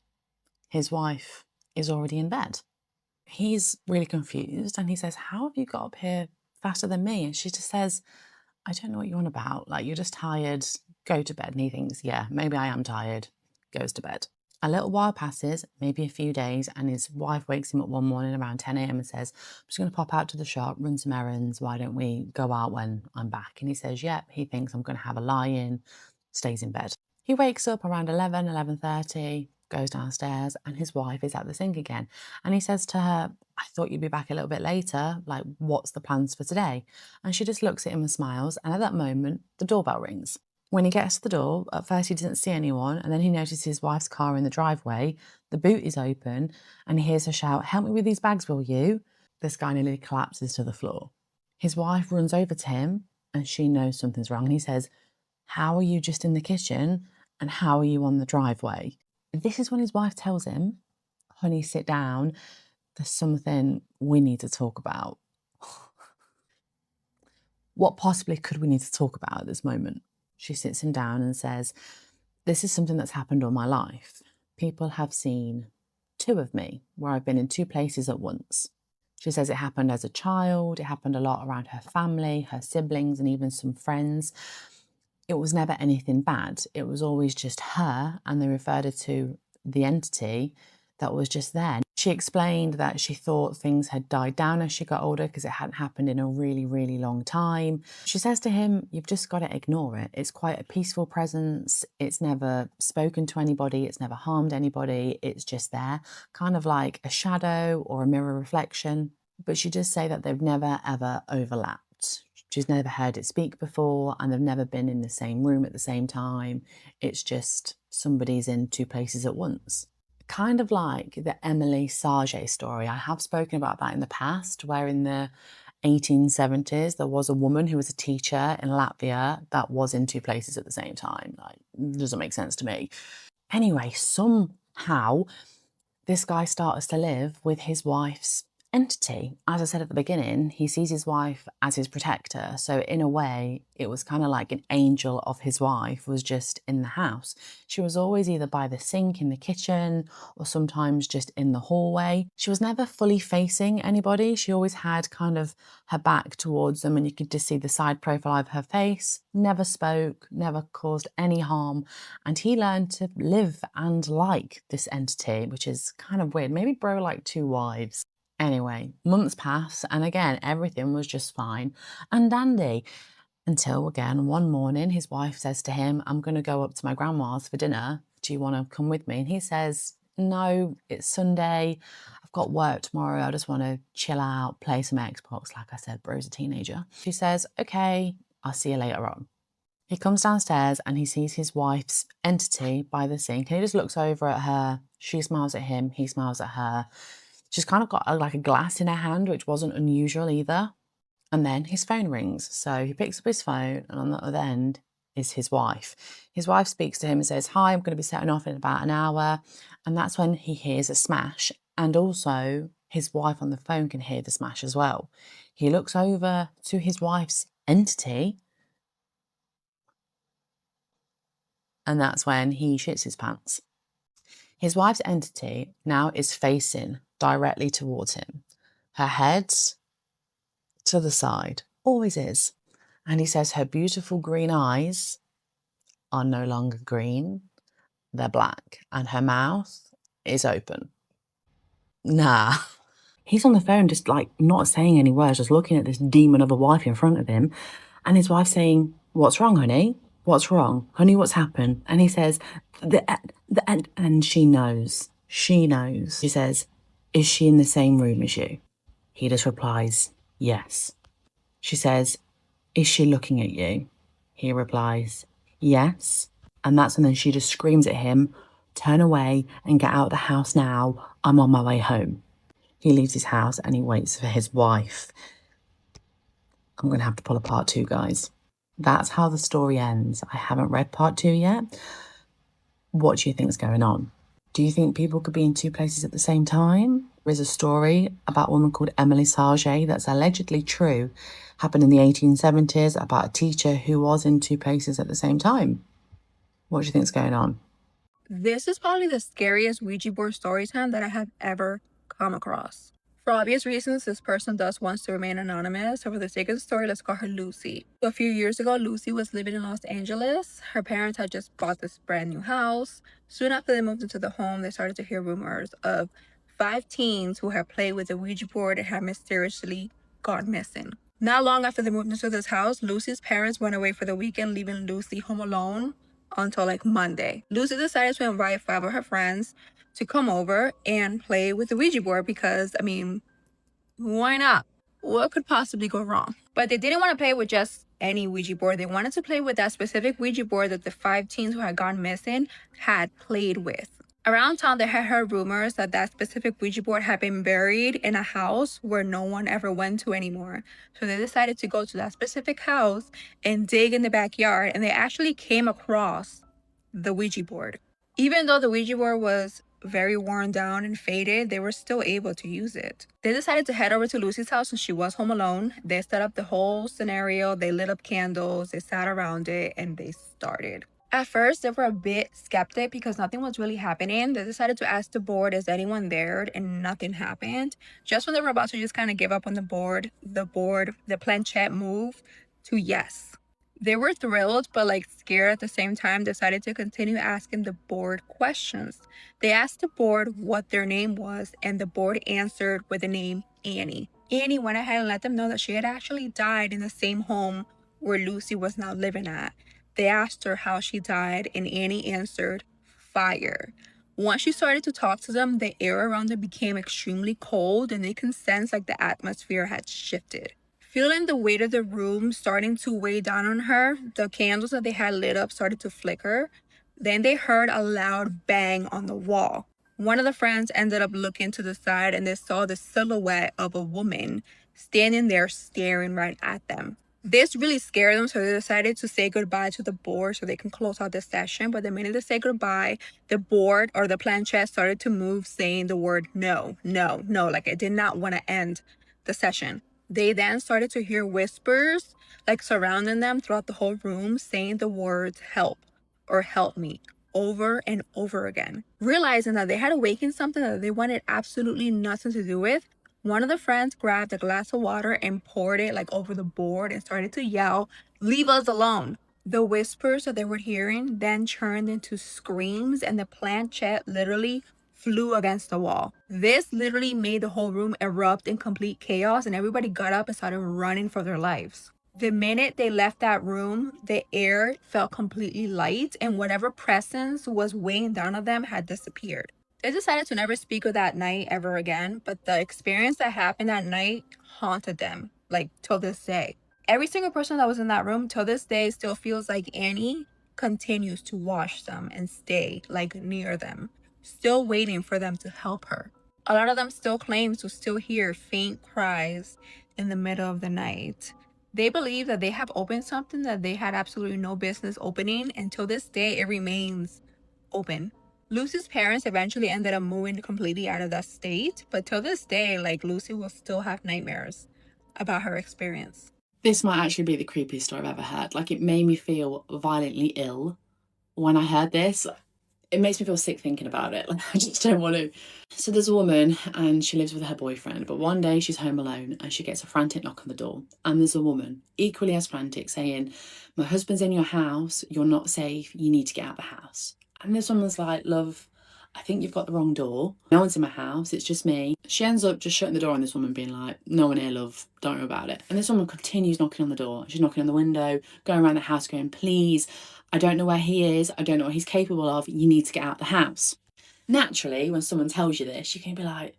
his wife is already in bed. He's really confused and he says, "How have you got up here faster than me?" And she just says, "I don't know what you're on about. Like, you're just tired. Go to bed." And he thinks, yeah, maybe I am tired. Goes to bed. A little while passes, maybe a few days, and his wife wakes him up one morning around 10 a.m. and says, "I'm just going to pop out to the shop, run some errands. Why don't we go out when I'm back?" And he says, yep. He thinks, "I'm going to have a lie-in," stays in bed. He wakes up around 11:30, goes downstairs, and his wife is at the sink again. And he says to her, "I thought you'd be back a little bit later. Like, what's the plans for today?" And she just looks at him and smiles. And at that moment, the doorbell rings. When he gets to the door, at first he doesn't see anyone, and then he notices his wife's car in the driveway. The boot is open, and he hears her shout, "Help me with these bags, will you?" This guy nearly collapses to the floor. His wife runs over to him, and she knows something's wrong. And he says, "How are you just in the kitchen, and how are you on the driveway?" This is when his wife tells him, "Honey, sit down. There's something we need to talk about." What possibly could we need to talk about at this moment? She sits him down and says, "This is something that's happened all my life. People have seen two of me, where I've been in two places at once." She says it happened as a child. It happened a lot around her family, her siblings, and even some friends. It was never anything bad. It was always just her, and they referred her to the entity that was just there. She explained that she thought things had died down as she got older because it hadn't happened in a really, really long time. She says to him, "You've just got to ignore it. It's quite a peaceful presence. It's never spoken to anybody. It's never harmed anybody. It's just there, kind of like a shadow or a mirror reflection." But she does say that they've never, ever overlapped. She's never heard it speak before, and they've never been in the same room at the same time. It's just somebody's in two places at once. Kind of like the Emily Sage story. I have spoken about that in the past, where in the 1870s, there was a woman who was a teacher in Latvia that was in two places at the same time. Like, it doesn't make sense to me. Anyway, somehow this guy starts to live with his wife's entity. As I said at the beginning, he sees his wife as his protector. So in a way, it was kind of like an angel of his wife was just in the house. She was always either by the sink in the kitchen or sometimes just in the hallway. She was never fully facing anybody. She always had kind of her back towards them, and you could just see the side profile of her face. Never spoke, never caused any harm. And he learned to live and like this entity, which is kind of weird. Maybe bro like 2 wives. Anyway, months pass, and again, everything was just fine and dandy. Until again, one morning, his wife says to him, I'm going to go up to my grandma's for dinner. Do you want to come with me? And he says, no, it's Sunday. I've got work tomorrow. I just want to chill out, play some Xbox. Like I said, bro's a teenager. She says, okay, I'll see you later on. He comes downstairs and he sees his wife's entity by the sink, and he just looks over at her. She smiles at him. He smiles at her. She's kind of got like a glass in her hand, which wasn't unusual either. And then his phone rings. So he picks up his phone, and on the other end is his wife. His wife speaks to him and says, hi, I'm going to be setting off in about an hour. And that's when he hears a smash. And also his wife on the phone can hear the smash as well. He looks over to his wife's entity, and that's when he shits his pants. His wife's entity now is facing directly towards him. Her head's to the side, always is. And he says her beautiful green eyes are no longer green, they're black. And her mouth is open. Nah. He's on the phone just like not saying any words, just looking at this demon of a wife in front of him. And his wife saying, what's wrong, honey? What's wrong? Honey, what's happened? And he says, and she knows. She knows. She says, is she in the same room as you? He just replies, yes. She says, is she looking at you? He replies, yes. And that's when then she just screams at him, turn away and get out of the house now. I'm on my way home. He leaves his house and he waits for his wife. I'm going to have to pull a part 2, guys. That's how the story ends. I haven't read part 2 yet. What do you think is going on? Do you think people could be in 2 places at the same time? There is a story about a woman called Emily Sargé that's allegedly true, happened in the 1870s, about a teacher who was in 2 places at the same time. What do you think is going on? This is probably the scariest Ouija board story time that I have ever come across. For obvious reasons, this person does wants to remain anonymous, so for the sake of the story, let's call her Lucy. So a few years ago, Lucy was living in Los Angeles. Her parents had just bought this brand new house. Soon after they moved into the home, they started to hear rumors of 5 teens who had played with the Ouija board and had mysteriously gone missing. Not long after they moved into this house, Lucy's parents went away for the weekend, leaving Lucy home alone until like Monday. Lucy decided to invite 5 of her friends to come over and play with the Ouija board because, I mean, why not? What could possibly go wrong? But they didn't want to play with just any Ouija board. They wanted to play with that specific Ouija board that the 5 teens who had gone missing had played with. Around town, they had heard rumors that that specific Ouija board had been buried in a house where no one ever went to anymore. So they decided to go to that specific house and dig in the backyard, and they actually came across the Ouija board. Even though the Ouija board was very worn down and faded, they were still able to use it. They decided to head over to Lucy's house since she was home alone. They set up the whole scenario. They lit up candles, they sat around it, and they started. At first, they were a bit skeptic because nothing was really happening. They decided to ask the board, is anyone there? And nothing happened. Just when they were about to just kind of give up on the planchette moved to yes. They were thrilled, but like scared at the same time, decided to continue asking the board questions. They asked the board what their name was, and the board answered with the name Annie. Annie went ahead and let them know that she had actually died in the same home where Lucy was now living at. They asked her how she died, and Annie answered, fire. Once she started to talk to them, the air around them became extremely cold, and they could sense like the atmosphere had shifted. Feeling the weight of the room starting to weigh down on her, the candles that they had lit up started to flicker. Then they heard a loud bang on the wall. One of the friends ended up looking to the side, and they saw the silhouette of a woman standing there staring right at them. This really scared them, so they decided to say goodbye to the board so they can close out the session. But the minute they say goodbye, the board or the planchette started to move, saying the word no, no, no, like it did not want to end the session. They then started to hear whispers like surrounding them throughout the whole room, saying the words help or help me over and over again. Realizing that they had awakened something that they wanted absolutely nothing to do with, one of the friends grabbed a glass of water and poured it like over the board and started to yell, "Leave us alone." The whispers that they were hearing then turned into screams, and the planchette literally flew against the wall. This literally made the whole room erupt in complete chaos, and everybody got up and started running for their lives. The minute they left that room, the air felt completely light, and whatever presence was weighing down on them had disappeared. They decided to never speak of that night ever again, but the experience that happened that night haunted them, like, till this day. Every single person that was in that room till this day still feels like Annie continues to watch them and stay, like, near them, still waiting for them to help her. A lot of them still claim to still hear faint cries in the middle of the night. They believe that they have opened something that they had absolutely no business opening, and till this day it remains open. Lucy's parents eventually ended up moving completely out of that state, but till this day, like, Lucy will still have nightmares about her experience. This might actually be the creepiest story I've ever heard. Like, it made me feel violently ill when I heard this. It makes me feel sick thinking about it. Like, I just don't want to. So there's a woman and she lives with her boyfriend, but one day she's home alone and she gets a frantic knock on the door. And there's a woman equally as frantic saying, "My husband's in your house, you're not safe, you need to get out of the house." And this woman's like, "Love, I think you've got the wrong door. No one's in my house, it's just me." She ends up just shutting the door on this woman, being like, "No one here, love, don't worry about it." And this woman continues knocking on the door. She's knocking on the window, going around the house going, "Please, I don't know where he is. I don't know what he's capable of. You need to get out of the house." Naturally, when someone tells you this, you can be like,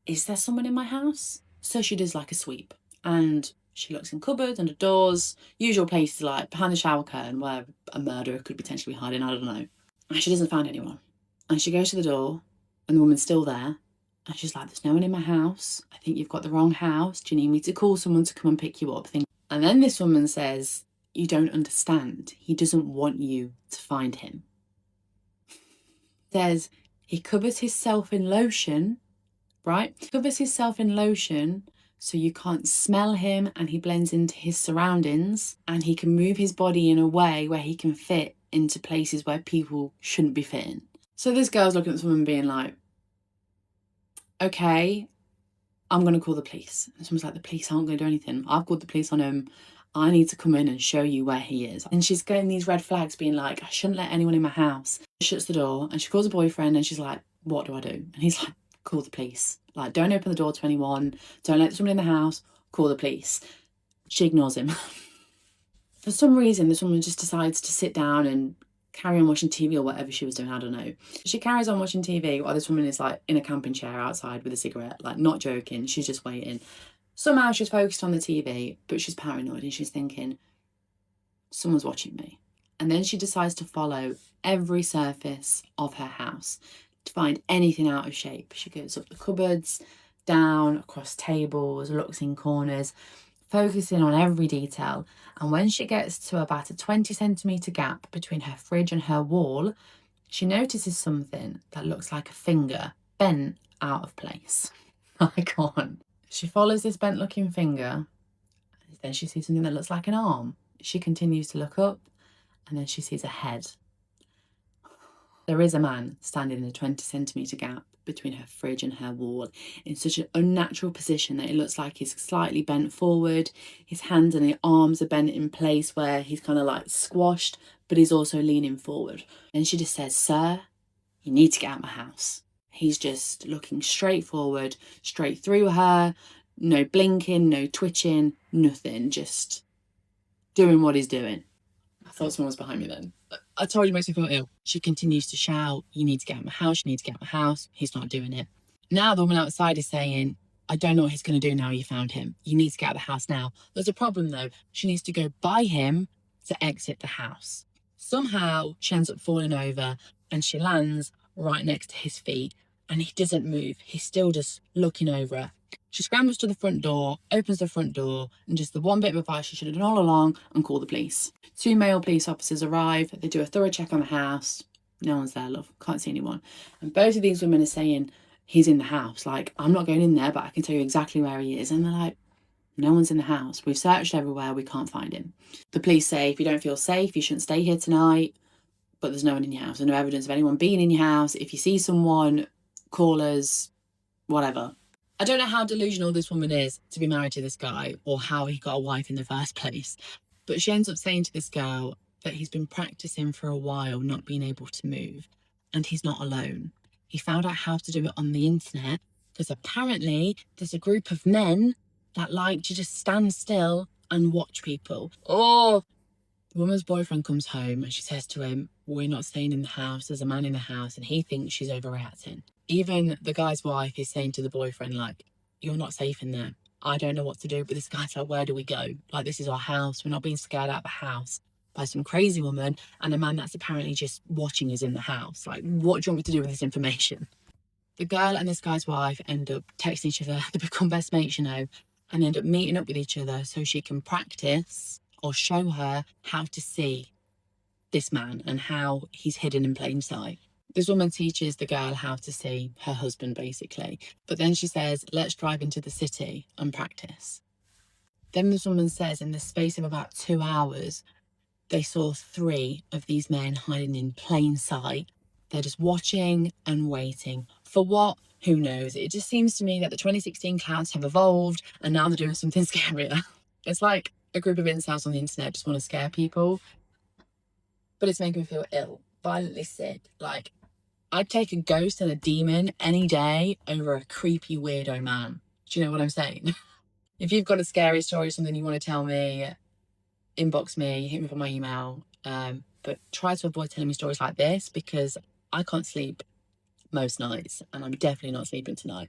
"Is there someone in my house?" So she does like a sweep and she looks in cupboards, under doors, usual places like behind the shower curtain where a murderer could potentially be hiding, I don't know. And she doesn't find anyone. And she goes to the door and the woman's still there. And she's like, "There's no one in my house. I think you've got the wrong house. Do you need me to call someone to come and pick you up?" And then this woman says, "You don't understand. He doesn't want you to find him." Says he covers himself in lotion, right? Covers himself in lotion so you can't smell him, and he blends into his surroundings, and he can move his body in a way where he can fit into places where people shouldn't be fitting. So this girl's looking at this woman being like, "Okay, I'm going to call the police." And someone's like, "The police aren't going to do anything. I've called the police on him. I need to come in and show you where he is." And she's getting these red flags, being like, "I shouldn't let anyone in my house." She shuts the door and she calls her boyfriend and she's like, "What do I do?" And he's like, "Call the police. Like, don't open the door to anyone. Don't let someone in the house. Call the police." She ignores him. For some reason, this woman just decides to sit down and carry on watching TV or whatever she was doing, I don't know. She carries on watching TV while this woman is like in a camping chair outside with a cigarette, like not joking, she's just waiting. Somehow she's focused on the TV, but she's paranoid and she's thinking, someone's watching me. And then she decides to follow every surface of her house to find anything out of shape. She goes up the cupboards, down, across tables, looks in corners, focusing on every detail. And when she gets to about a 20-centimetre gap between her fridge and her wall, she notices something that looks like a finger bent out of place. I can't. She follows this bent looking finger, and then she sees something that looks like an arm. She continues to look up, and then she sees a head. There is a man standing in a 20-centimetre gap between her fridge and her wall in such an unnatural position that it looks like he's slightly bent forward. His hands and his arms are bent in place where he's kind of like squashed, but he's also leaning forward. And she just says, "Sir, you need to get out of my house." He's just looking straight forward, straight through her, no blinking, no twitching, nothing, just doing what he's doing. I thought someone was behind me then. I told you, it makes me feel ill. She continues to shout, "You need to get out of my house, you need to get out of my house." He's not doing it. Now the woman outside is saying, "I don't know what he's going to do now you found him. You need to get out of the house now." There's a problem though. She needs to go by him to exit the house. Somehow she ends up falling over and she lands right next to his feet and he doesn't move. He's still just looking over her She scrambles to the front door, opens the front door, and just the one bit of advice she should have done all along, and call the police. 2 male police officers arrive. They do a thorough check on the house. No one's there, love. Can't see anyone. And both of these women are saying, he's in the house. Like, I'm not going in there, but I can tell you exactly where he is. And they're like, no one's in the house. We've searched everywhere. We can't find him. The police say, if you don't feel safe, you shouldn't stay here tonight. But there's no one in your house. There's no evidence of anyone being in your house. If you see someone, call us, whatever. I don't know how delusional this woman is to be married to this guy or how he got a wife in the first place. But she ends up saying to this girl that he's been practicing for a while, not being able to move. And he's not alone. He found out how to do it on the internet because apparently there's a group of men that like to just stand still and watch people. Oh, the woman's boyfriend comes home and she says to him, we're not staying in the house, there's a man in the house, and he thinks she's overreacting. Even the guy's wife is saying to the boyfriend, like, you're not safe in there. I don't know what to do, but this guy's like, where do we go? Like, this is our house. We're not being scared out of the house by some crazy woman and a man that's apparently just watching us in the house. Like, what do you want me to do with this information? The girl and this guy's wife end up texting each other. They become best mates, you know, and end up meeting up with each other so she can practice or show her how to see this man and how he's hidden in plain sight. This woman teaches the girl how to see her husband, basically. But then she says, let's drive into the city and practice. Then this woman says in the space of about 2 hours, they saw 3 of these men hiding in plain sight. They're just watching and waiting. For what? Who knows? It just seems to me that the 2016 clouds have evolved and now they're doing something scarier. It's like a group of incels on the internet just want to scare people. But it's making me feel ill, violently sick. Like, I'd take a ghost and a demon any day over a creepy weirdo man. Do you know what I'm saying? If you've got a scary story, something you want to tell me, inbox me, hit me for my email. But try to avoid telling me stories like this because I can't sleep most nights and I'm definitely not sleeping tonight.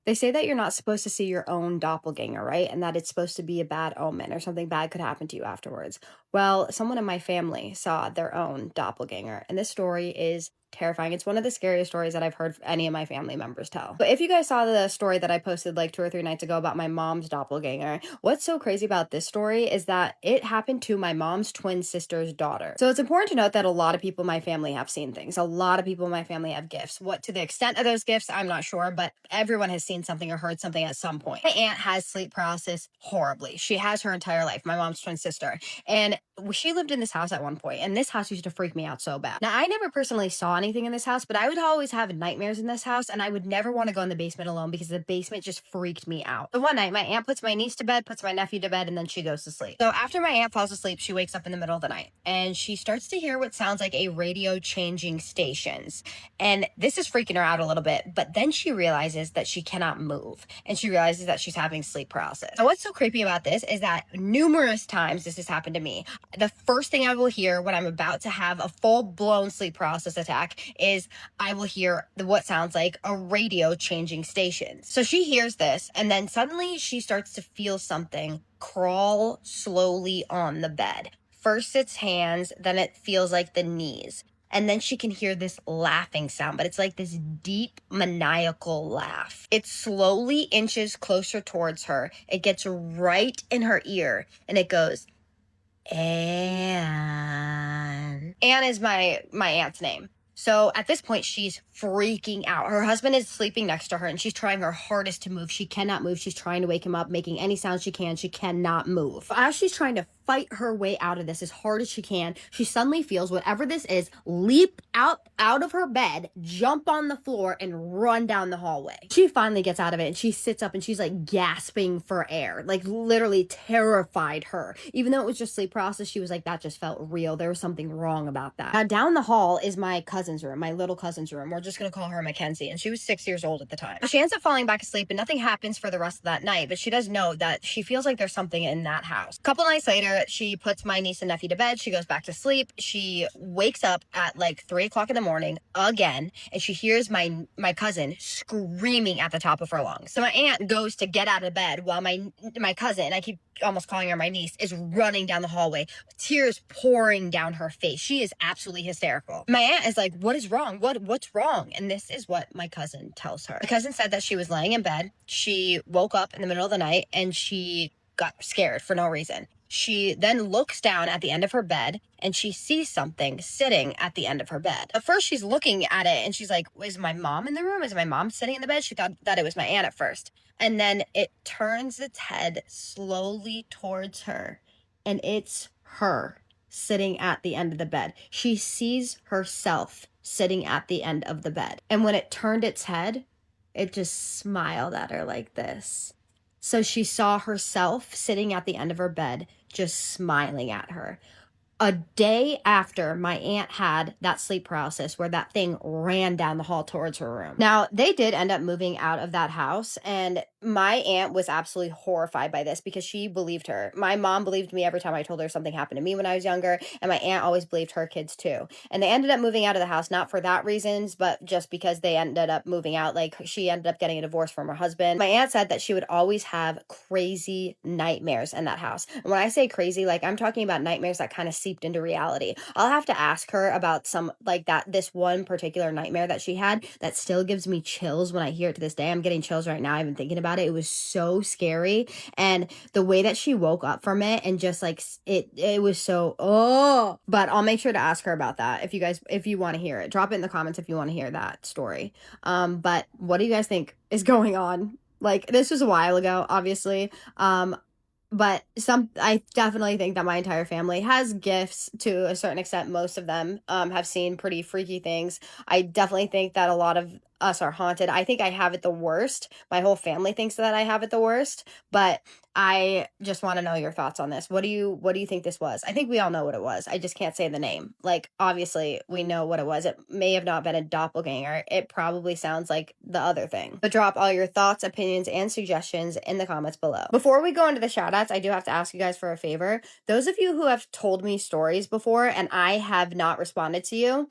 They say that you're not supposed to see your own doppelganger, right? And that it's supposed to be a bad omen or something bad could happen to you afterwards. Well, someone in my family saw their own doppelganger, and this story is terrifying. It's one of the scariest stories that I've heard any of my family members tell. But if you guys saw the story that I posted like 2 or 3 nights ago about my mom's doppelganger, what's so crazy about this story is that it happened to my mom's twin sister's daughter. So it's important to note that a lot of people in my family have seen things. A lot of people in my family have gifts. What to the extent of those gifts, I'm not sure, but everyone has seen something or heard something at some point. My aunt has sleep paralysis horribly. She has her entire life, my mom's twin sister. And she lived in this house at one point, and this house used to freak me out so bad. Now, I never personally saw anything in this house, but I would always have nightmares in this house, and I would never want to go in the basement alone because the basement just freaked me out. So one night, my aunt puts my niece to bed, puts my nephew to bed, and then she goes to sleep. So after my aunt falls asleep, she wakes up in the middle of the night, and she starts to hear what sounds like a radio changing stations. And this is freaking her out a little bit, but then she realizes that she cannot move, and she realizes that she's having sleep paralysis. So what's so creepy about this is that numerous times this has happened to me. The first thing I will hear when I'm about to have a full-blown sleep paralysis attack is I will hear what sounds like a radio changing stations. So she hears this, and then suddenly she starts to feel something crawl slowly on the bed. First it's hands, then it feels like the knees. And then she can hear this laughing sound, but it's like this deep, maniacal laugh. It slowly inches closer towards her. It gets right in her ear, and it goes, Anne. Anne is my aunt's name. So at this point, she's freaking out. Her husband is sleeping next to her, and she's trying her hardest to move. She cannot move. She's trying to wake him up, making any sound she can. She cannot move. As she's trying to fight her way out of this as hard as she can, she suddenly feels whatever this is leap out of her bed, jump on the floor, and run down the hallway. She finally gets out of it, and she sits up, and she's like gasping for air, like literally terrified her. Even though it was just sleep paralysis, she was like, that just felt real. There was something wrong about that. Now down the hall is my cousin's room, my little cousin's room. We're just gonna call her Mackenzie, and she was 6 years old at the time. She ends up falling back asleep, and nothing happens for the rest of that night, but she does know that she feels like there's something in that house. A couple nights later, she puts my niece and nephew to bed. She goes back to sleep. She wakes up at like 3 o'clock in the morning again, and she hears my cousin screaming at the top of her lungs. So my aunt goes to get out of bed while my cousin, I keep almost calling her my niece, is running down the hallway, tears pouring down her face. She is absolutely hysterical. My aunt is like, what is wrong? What's wrong? And this is what my cousin tells her. My cousin said that she was laying in bed. She woke up in the middle of the night and she got scared for no reason. She then looks down at the end of her bed and she sees something sitting at the end of her bed. At first, she's looking at it and she's like, is my mom in the room? Is my mom sitting in the bed? She thought that it was my aunt at first. And then it turns its head slowly towards her, and it's her sitting at the end of the bed. She sees herself sitting at the end of the bed. And when it turned its head, it just smiled at her like this. So she saw herself sitting at the end of her bed, just smiling at her. A day after my aunt had that sleep paralysis where that thing ran down the hall towards her room. Now, they did end up moving out of that house, and my aunt was absolutely horrified by this because she believed her. My mom believed me every time I told her something happened to me when I was younger, and my aunt always believed her kids too. And they ended up moving out of the house, not for that reasons, but just because they ended up moving out. Like, she ended up getting a divorce from her husband. My aunt said that she would always have crazy nightmares in that house. And when I say crazy, like, I'm talking about nightmares that kind of seeped into reality. I'll have to ask her about some, like, this one particular nightmare that she had that still gives me chills when I hear it to this day. I'm getting chills right now even thinking about it. It was so scary, and the way that she woke up from it, and just like it was so, oh. But I'll make sure to ask her about that if you want to hear it. Drop it in the comments if you want to hear that story. But what do you guys think is going on? Like, this was a while ago, obviously. But I definitely think that my entire family has gifts to a certain extent. Most of them have seen pretty freaky things. I definitely think that a lot of us are haunted. I think I have it the worst. My whole family thinks that I have it the worst, but I just want to know your thoughts on this. What do you think this was? I think we all know what it was. I just can't say the name. Like, obviously we know what it was. It may have not been a doppelganger. It probably sounds like the other thing. But drop all your thoughts, opinions, and suggestions in the comments below. Before we go into the shout outs, I do have to ask you guys for a favor. Those of you who have told me stories before and I have not responded to you,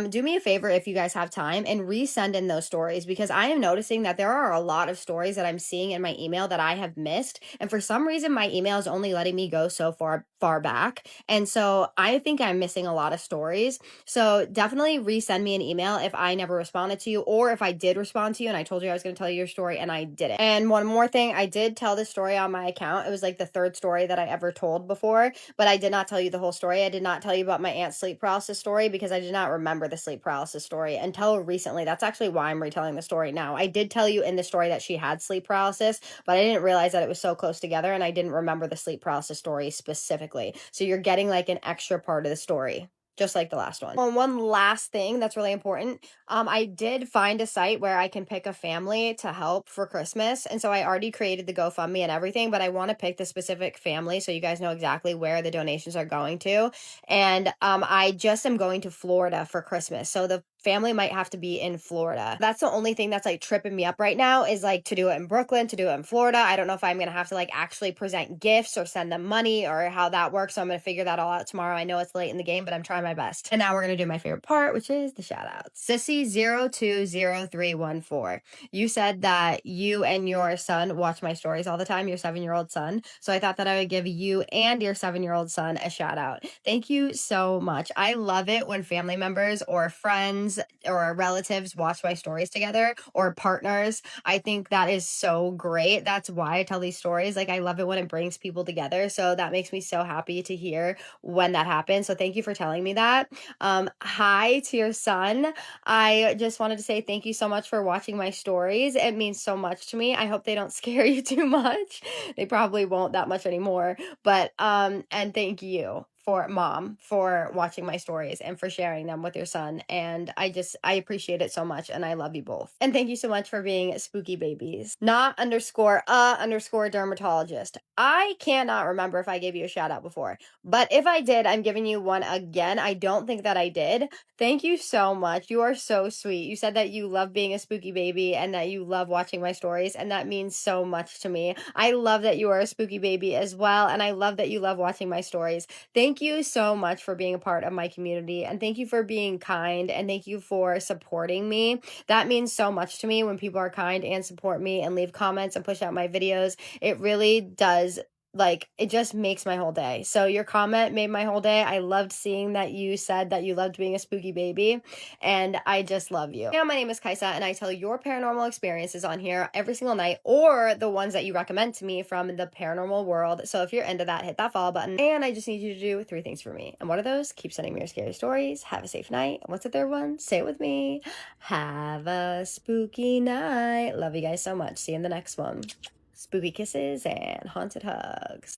do me a favor if you guys have time and resend in those stories, because I am noticing that there are a lot of stories that I'm seeing in my email that I have missed, and for some reason my email is only letting me go so far back, and so I think I'm missing a lot of stories. So definitely resend me an email if I never responded to you, or if I did respond to you and I told you I was going to tell you your story and I didn't. And one more thing, I did tell this story on my account. It was like the third story that I ever told before, but I did not tell you the whole story. I did not tell you about my aunt's sleep paralysis story because I did not remember the sleep paralysis story until recently. That's actually why I'm retelling the story now. I did tell you in the story that she had sleep paralysis, but I didn't realize that it was so close together, and I didn't remember the sleep paralysis story specifically. So you're getting like an extra part of the story, just like the last one. One last thing that's really important. I did find a site where I can pick a family to help for Christmas. And so I already created the GoFundMe and everything, but I want to pick the specific family so you guys know exactly where the donations are going to. And I just am going to Florida for Christmas. So the family might have to be in Florida. That's the only thing that's like tripping me up right now, is like to do it in Brooklyn, to do it in Florida. I don't know if I'm going to have to like actually present gifts or send them money or how that works. So I'm going to figure that all out tomorrow. I know it's late in the game, but I'm trying my best. And now we're going to do my favorite part, which is the shout outs. Sissy020314. You said that you and your son watch my stories all the time, your 7-year-old son. So I thought that I would give you and your 7-year-old son a shout out. Thank you so much. I love it when family members or friends or relatives watch my stories together, or partners. I think that is so great. That's why I tell these stories. Like, I love it when it brings people together. So that makes me so happy to hear when that happens. So thank you for telling me that. Hi to your son. I just wanted to say thank you so much for watching my stories. It means so much to me. I hope they don't scare you too much. They probably won't that much anymore. But and thank you for mom for watching my stories and for sharing them with your son. And I appreciate it so much. And I love you both. And thank you so much for being spooky babies. Not underscore dermatologist. I cannot remember if I gave you a shout out before, but if I did, I'm giving you one again. I don't think that I did. Thank you so much. You are so sweet. You said that you love being a spooky baby and that you love watching my stories, and that means so much to me. I love that you are a spooky baby as well, and I love that you love watching my stories. Thank you so much for being a part of my community, and thank you for being kind, and thank you for supporting me. That means so much to me when people are kind and support me and leave comments and push out my videos. It really does. Like, it just makes my whole day. So your comment made my whole day. I loved seeing that you said that you loved being a spooky baby, and I just love you. Yeah, my name is Kaisa, and I tell your paranormal experiences on here every single night, or the ones that you recommend to me from the paranormal world. So if you're into that, hit that follow button. And I just need you to do 3 things for me. And what are those? Keep sending me your scary stories. Have a safe night. And what's the third one? Say it with me. Have a spooky night. Love you guys so much. See you in the next one. Spooky kisses and haunted hugs.